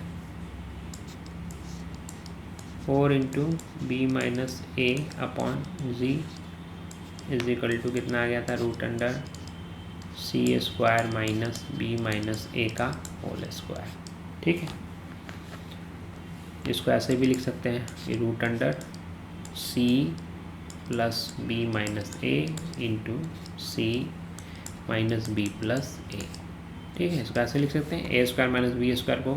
4 into b minus a upon g is equal to कितना आ गया था, root under c square minus b minus a का होल स्क्वायर, ठीक है। इसको ऐसे भी लिख सकते हैं कि root under c plus b minus a into c minus b plus a, ठीक है। इसको ऐसे लिख सकते हैं, a square minus b square को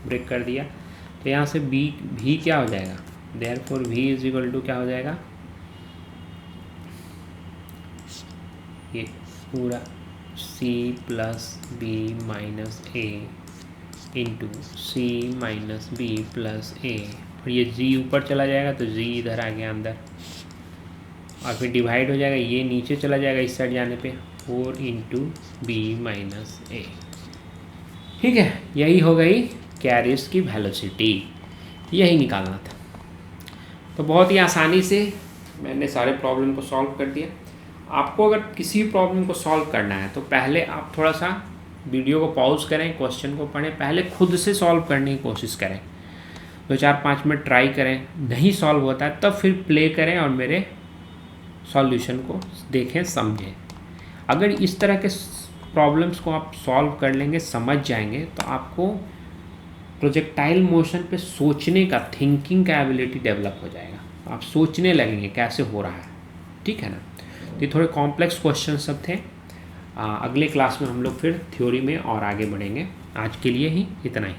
ब्रेक कर दिया, तो यहाँ से बी भी क्या हो जाएगा, therefore v is equal to क्या हो जाएगा, ये पूरा c plus b minus a into c minus b plus a, और ये g ऊपर चला जाएगा तो g इधर आ गया अंदर, और फिर डिवाइड हो जाएगा, ये नीचे चला जाएगा इस साइड जाने पे 4 इंटू बी माइनस ए, ठीक है। यही हो गई कैरियर्स की वेलोसिटी, यही निकालना था। तो बहुत ही आसानी से मैंने सारे प्रॉब्लम को सॉल्व कर दिया। आपको अगर किसी प्रॉब्लम को सॉल्व करना है तो पहले आप थोड़ा सा वीडियो को पॉज करें, क्वेश्चन को पढ़ें, पहले खुद से सॉल्व करने की कोशिश करें, 2-4-5 मिनट ट्राई करें, नहीं सॉल्व होता है तब फिर प्ले करें और मेरे सॉल्यूशन को देखें, समझें। अगर इस तरह के प्रॉब्लम्स को आप सॉल्व कर लेंगे, समझ जाएंगे, तो आपको प्रोजेक्टाइल मोशन पे सोचने का, थिंकिंग का एबिलिटी डेवलप हो जाएगा, आप सोचने लगेंगे कैसे हो रहा है, ठीक है ना। ये थोड़े कॉम्प्लेक्स क्वेश्चन सब थे। अगले क्लास में हम लोग फिर थ्योरी में और आगे बढ़ेंगे। आज के लिए ही इतना ही।